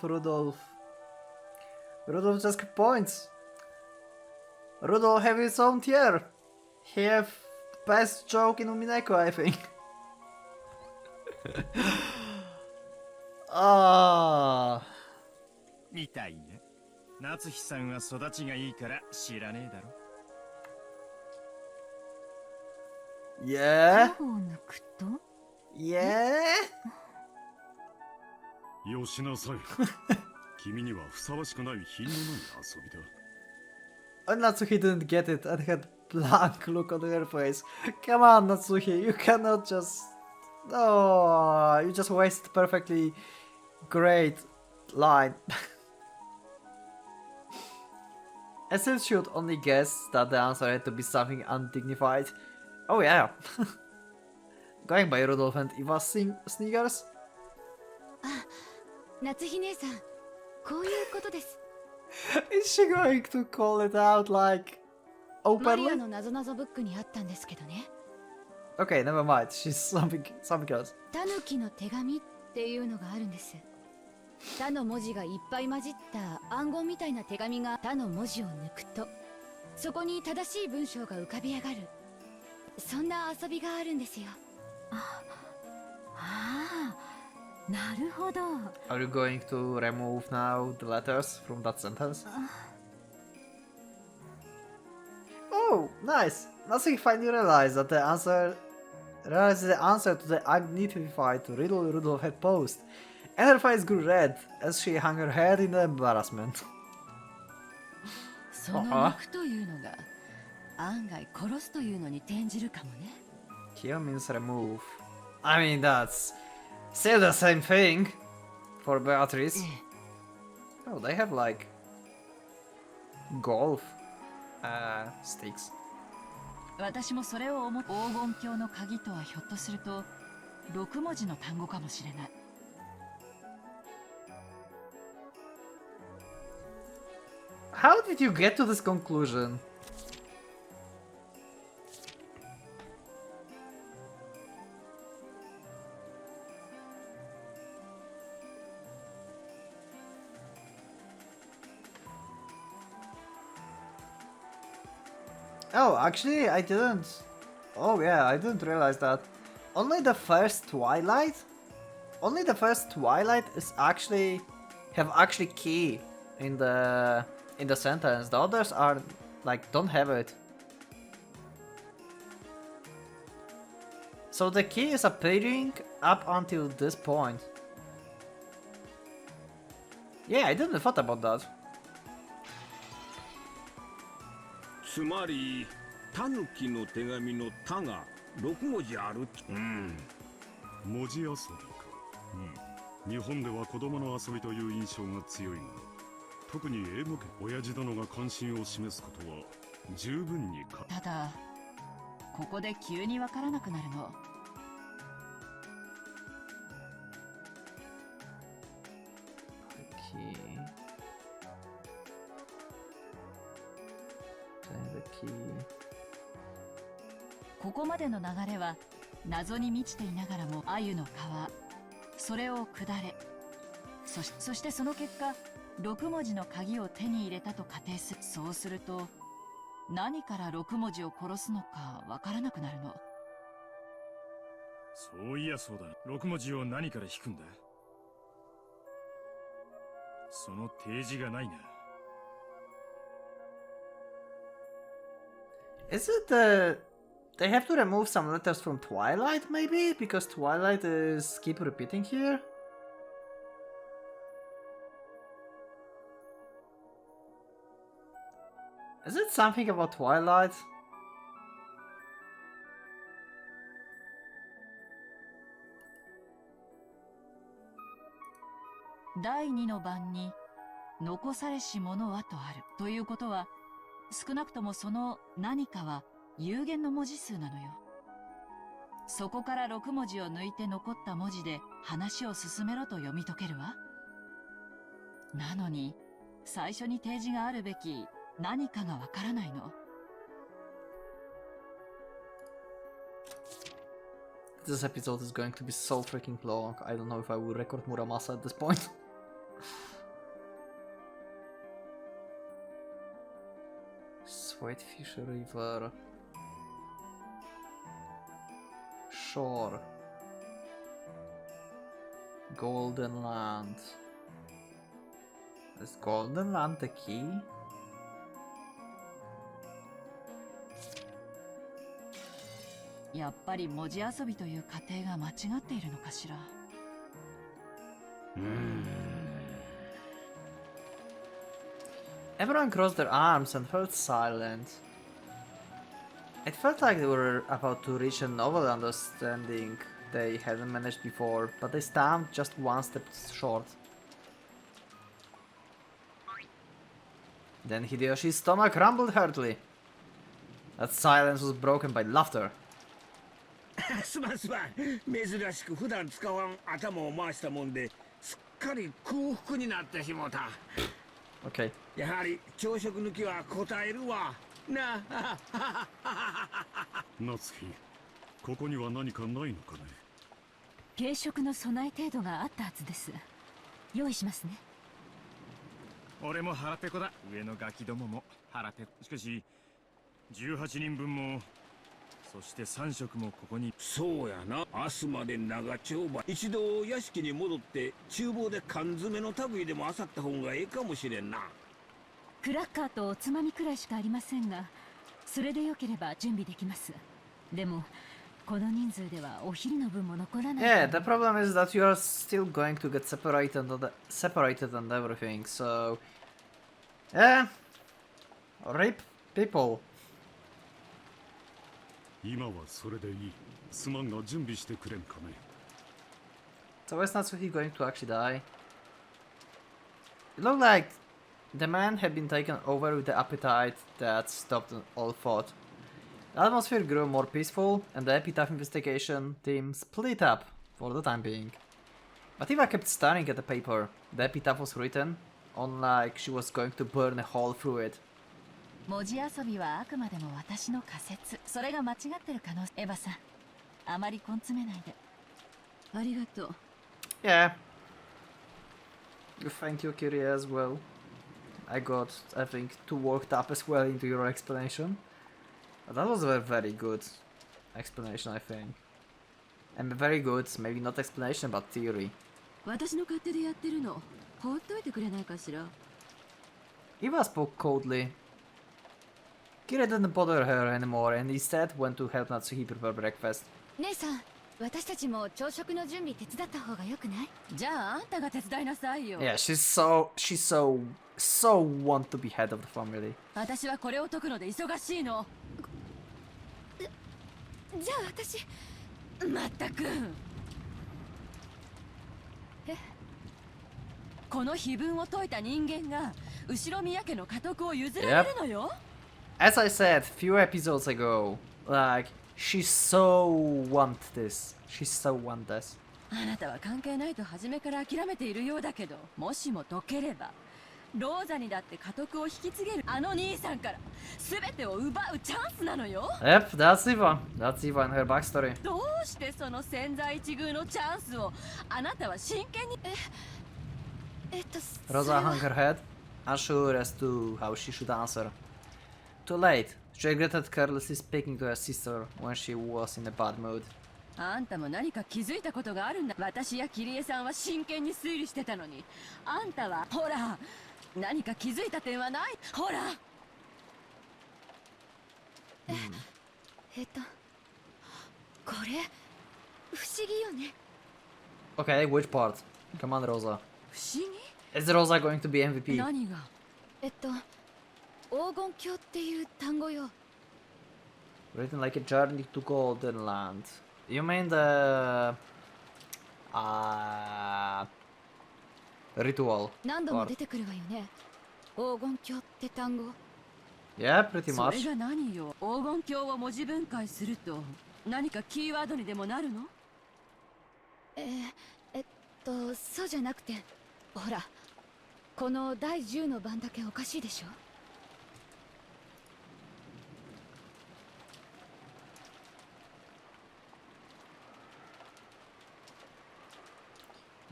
Speaker 1: Rudolph. Rudolph just got points. Rudolph have his own tier. He have best joke in Umineko, I think. Ah.
Speaker 4: みたいね。夏日さんは育ちがいいから知らねえだろ。
Speaker 1: Yeah.
Speaker 7: 歯を抜くと
Speaker 1: Yeah.
Speaker 4: よしなさい。君にはふさわしくない品のない遊びだ。
Speaker 1: And Natsuki didn't get it and had blank look on her face. Come on, Natsuki, you cannot just... No, you just wasted perfectly great line. I still should only guess that the answer had to be something undignified. Oh yeah. Going by Rudolph and Eva's sneakers?
Speaker 7: 夏日姉さん、こういうことです。
Speaker 1: Is she going to call it out like
Speaker 7: マリア
Speaker 1: openly?
Speaker 7: のなぞなぞブックにあったんですけどね。
Speaker 1: Okay, never mind. She's something else.
Speaker 7: タヌキの手紙っていうのがあるんです。他の文字がいっぱい混じった暗号みたいな手紙が他の文字を抜くと、そこに正しい文章が浮かび上がる。そんな遊びがあるんですよ。
Speaker 3: ああ、なるほど。
Speaker 1: Are you going to remove now the letters from that sentence? Oh, nice! Natsuki finally realized the answer to the undignified riddle Rudolph had posed, and her face grew red as she hung her head in embarrassment.
Speaker 6: その抜くというのが案外殺すというのに転じるかもね。
Speaker 1: Kill means remove. I mean, that's still the same thing for Beatrice. Oh, they have like golf sticks.
Speaker 6: 私もそれを黄金鏡の鍵とはひょっとすると6文字の単語かもしれない。
Speaker 1: How did you get to this conclusion? Oh, actually, I didn't. Oh yeah, I didn't realize that. Only the first Twilight? Only the first Twilight is actually actually key in the sentence. The others are like don't have it. So the key is appearing up until this point. Yeah, I didn't thought about that.
Speaker 5: つまりタヌキの手紙の「タ」が6文字ある。
Speaker 4: 文字遊びか。日本では子供の遊びという印象が強いが、特に英語圏親父殿が関心を示すことは十分に
Speaker 6: ただここで急にわからなくなるの。ここまでの流れは謎に満ちていながらも鮎の皮、それを下れ、そしてその結果6文字の鍵を手に入れたと仮定する。そうすると何から6文字を殺すのかわからなくなるの。
Speaker 4: そういやそうだ。6文字を何から引くんだ。その提示がないな。
Speaker 1: Is it they have to remove some letters from Twilight, maybe? Because Twilight is keep repeating here? Is it something about Twilight?
Speaker 6: 第2の番に残されし者はとあるということは、少なくともその何かは有限の文字数なのよ。そこから6文字を抜いて残った文字で話を進めろと読み解けるわ。なのに最初に提示があるべき何かがわからないの。
Speaker 1: This episode is going to be so freaking long. I don't know if I will record Muramasa at this point. Sweetfish River. Shore. Golden Land. Is Golden Land the key?
Speaker 6: 「やっぱり文字遊びという過程が間違っているのかしら。
Speaker 1: Everyone crossed their arms and felt silent. It felt like they were about to reach a novel understanding they hadn't managed before, but they stamped just one step short. Then Hideyoshi's stomach rumbled heartily. That silence was broken by laughter.
Speaker 5: すまんすまん。珍しく普段使わん頭を回したもんですっかり空腹になってしもた。
Speaker 1: Okay.
Speaker 5: やはり朝食抜きは答えるわ。なあ。
Speaker 4: 夏日、ここには何かないのかね。
Speaker 3: 軽食の備え程度があったはずです。用意しますね。
Speaker 4: 俺も腹ペコだ。上のガキどもも腹ペコ。しかし18人分も、そして3食もここに。
Speaker 5: そうやな。明日まで長丁場。一度屋敷に戻って厨房で缶詰の類でも漁った方がええかもしれんな。
Speaker 3: クラッカーとおつまみくらいしかありませんが、それでよければ準備できます。でもこの人数ではお昼の分も残らない。
Speaker 1: Yeah, the problem is that you are still going to get separated and everything, so... Yeah... RIP people.
Speaker 4: 今はそれでいい。すまんが準備してくれんかね。
Speaker 1: So is Natsuhi going to actually die? It looked like the man had been taken over with the appetite that stopped all thought. The atmosphere grew more peaceful, and the epitaph investigation team split up for the time being. But Eva kept staring at the paper. The epitaph was written on like she was going to burn a hole through it.
Speaker 3: 文字遊びはあくまでも私の仮説。それが間違ってる可能性。エヴァさん、あまり根詰めないで。
Speaker 6: ありがとう。
Speaker 1: Yeah. Thank you, Kyrie, as well. I got, I think, too worked up as well into your explanation. But that was a very good explanation, I think. And very good, maybe not explanation, but theory.
Speaker 6: 私の勝手でやってるの。放っといてくれないかしら。
Speaker 1: Eva spoke coldly. Kira didn't bother her anymore and instead went to help Natsuhi prepare breakfast.
Speaker 7: 姉さん、私たちも朝食の準備手伝った方がよくない？
Speaker 6: じゃああんたが手伝いなさいよ。
Speaker 1: Yeah, she's so want to be head of the family.
Speaker 6: 私はこれを解くので忙しいの。
Speaker 7: じゃあ私。
Speaker 6: まったく。この碑文を解いた人間が後ろ宮家の家督を譲られるのよ。
Speaker 1: As I said few episodes ago, like she so want this. She so want this.
Speaker 6: あなたは関係ないと初めから諦めているようだけど、もしも解ければローザにだって家督を引き継げるあの兄さんから全てを奪うチャンスなのよ。
Speaker 1: Yep, that's Eva. That's Eva and her backstory.
Speaker 6: どうしてその千載一遇のチャンスをあなたは真剣に。
Speaker 1: Rosa hung her head, unsure as to how she should answer. Too late. She regretted carelessly speaking to her sister when she was in a bad mood.
Speaker 6: あんたも何か気づいたことがあるんだ。私やキリエさんは真剣に推理してたのに、あんたはほら何か気づいた点はない？ほら。
Speaker 7: これ不思議よね。
Speaker 1: Okay, which part? Come on, Rosa.
Speaker 6: 不思議？
Speaker 1: Is Rosa going to be MVP?
Speaker 6: 何が？
Speaker 7: 黄金鏡っていう単語よ。
Speaker 1: Written like a journey to Golden Land. You mean the ritual?
Speaker 7: 何度も出てくるわよね。黄金鏡って単語。
Speaker 1: Yeah, pretty
Speaker 6: そ
Speaker 1: much.
Speaker 6: れが何よ。黄金鏡を文字分解すると何かキーワードにでもなるの？
Speaker 7: そうじゃなくて、ほら、この第10の番だけおかしいでしょ。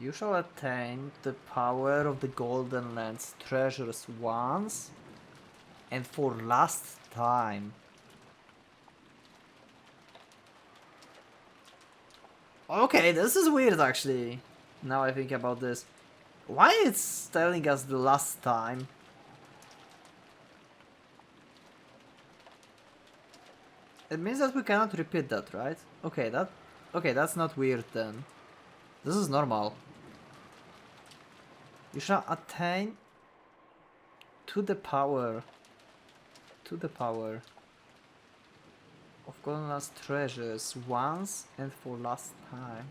Speaker 1: You shall attain the power of the Golden Land's treasures once and for last time. Okay, this is weird actually. Now I think about this. Why it's telling us the last time? It means that we cannot repeat that, right? Okay, that's not weird then. This is normal. You shall attain to the power of Colonel's treasures once and for last time.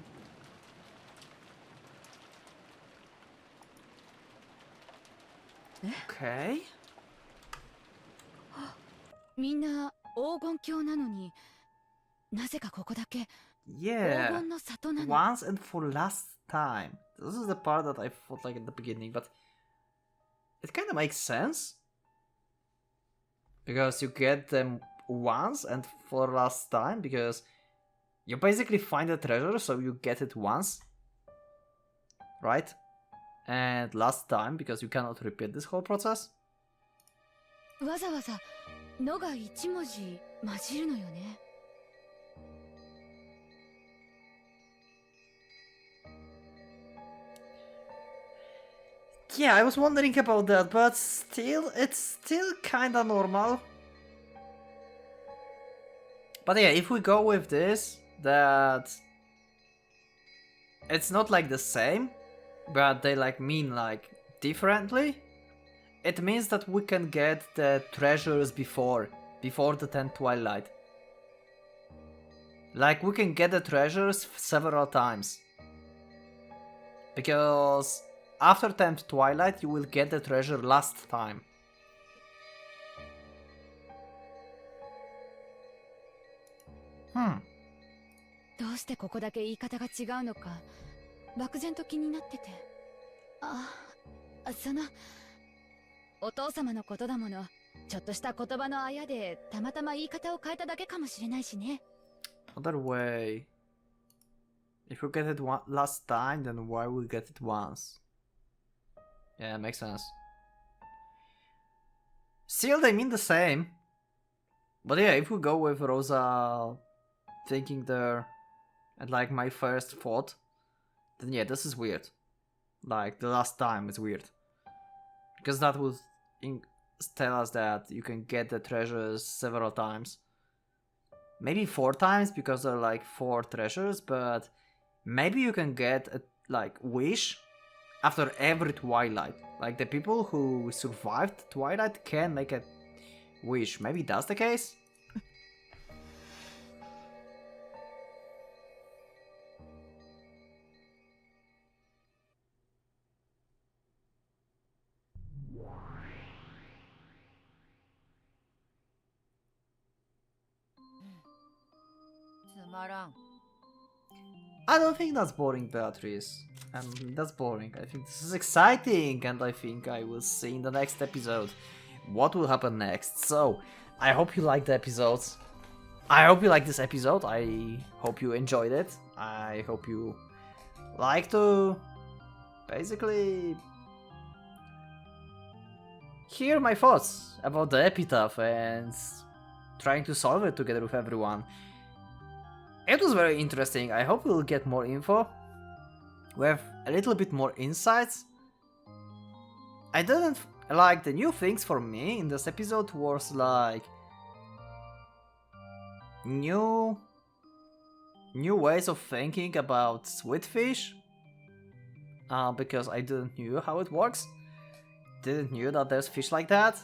Speaker 1: Okay.
Speaker 7: みんな黄金鏡なのになぜかここだけ黄
Speaker 1: Yeah.
Speaker 7: 金の里なの。
Speaker 1: Once and for last time. This is the part that I thought like at the beginning, but it kind of makes sense. Because you get them once and for last time, because you basically find a treasure, so you get it once. Right? And last time, because you cannot repeat this whole process.
Speaker 7: わざわざ「の」が1文字混じるのよね。
Speaker 1: Yeah, I was wondering about that, but still, it's still kinda normal. But yeah, if we go with this, that it's not like the same, but they like mean like differently, it means that we can get the treasures before the 10th Twilight. Like we can get the treasures several times. Because after 10th Twilight, you will get the treasure last time. Hmm.
Speaker 7: どうしてここだけ言い方が違うのか漠然と気になってて。そのお父様のことだもの。ちょっとした言葉のあやでたまたま言い方を変えただけかもしれないしね。
Speaker 1: Other way. If you get it last time, then why we get it once? Yeah, makes sense. Still, they mean the same. But yeah, if we go with Rosa thinking there and like my first thought, then yeah, this is weird. Like, the last time is weird. Because that would tell us that you can get the treasures several times. Maybe 4 times, because there are like 4 treasures, but maybe you can get a like wish after every Twilight. Like the people who survived Twilight can make a wish. Maybe that's the case? I don't think that's boring, Beatrice. That's boring. I think this is exciting, and I think I will see in the next episode what will happen next. So, I hope you liked the episodes. I hope you liked this episode. I hope you enjoyed it. I hope you like to basically hear my thoughts about the epitaph and trying to solve it together with everyone. It was very interesting. I hope we'll get more info. We have a little bit more insights. I didn't like the new things for me in this episode was like new ways of thinking about sweetfish. Because I didn't knew how it works. Didn't knew that there's fish like that.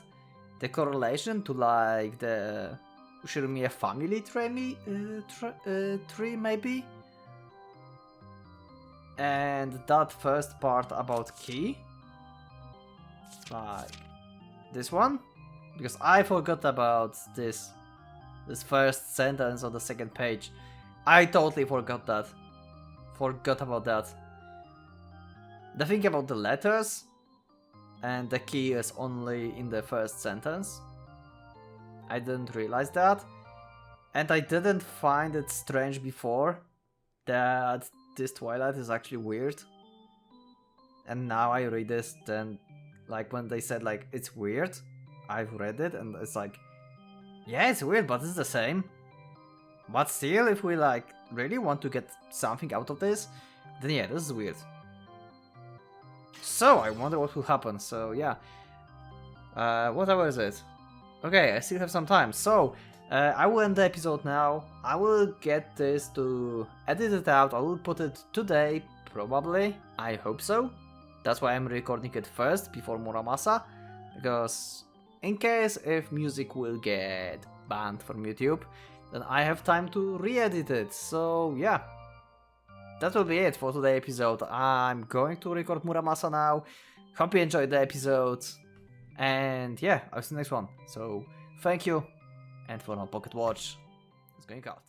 Speaker 1: The correlation to like the Shirumie family tree maybe. And that first part about key. Like this one. Because I forgot about this first sentence on the second page. I totally forgot that. Forgot about that. The thing about the letters and the key is only in the first sentence. I didn't realize that. And I didn't find it strange before that this Twilight is actually weird. And now I read this, then like when they said like it's weird, I've read it and it's like, yeah, it's weird, but it's the same. But still, if we like really want to get something out of this, then yeah, this is weird. So I wonder what will happen. So yeah, whatever is it. Okay, I still have some time. So I will end the episode now. I will get this to edit it out. I will put it today, probably. I hope so. That's why I'm recording it first before Muramasa. because in case if music will get banned from YouTube, then I have time to re-edit it. So yeah, that will be it for today's episode. I'm going to record Muramasa now. Hope you enjoyed the episode, and yeah, I'll see you next one. So thank you, and for now, Pocket Watch is going out.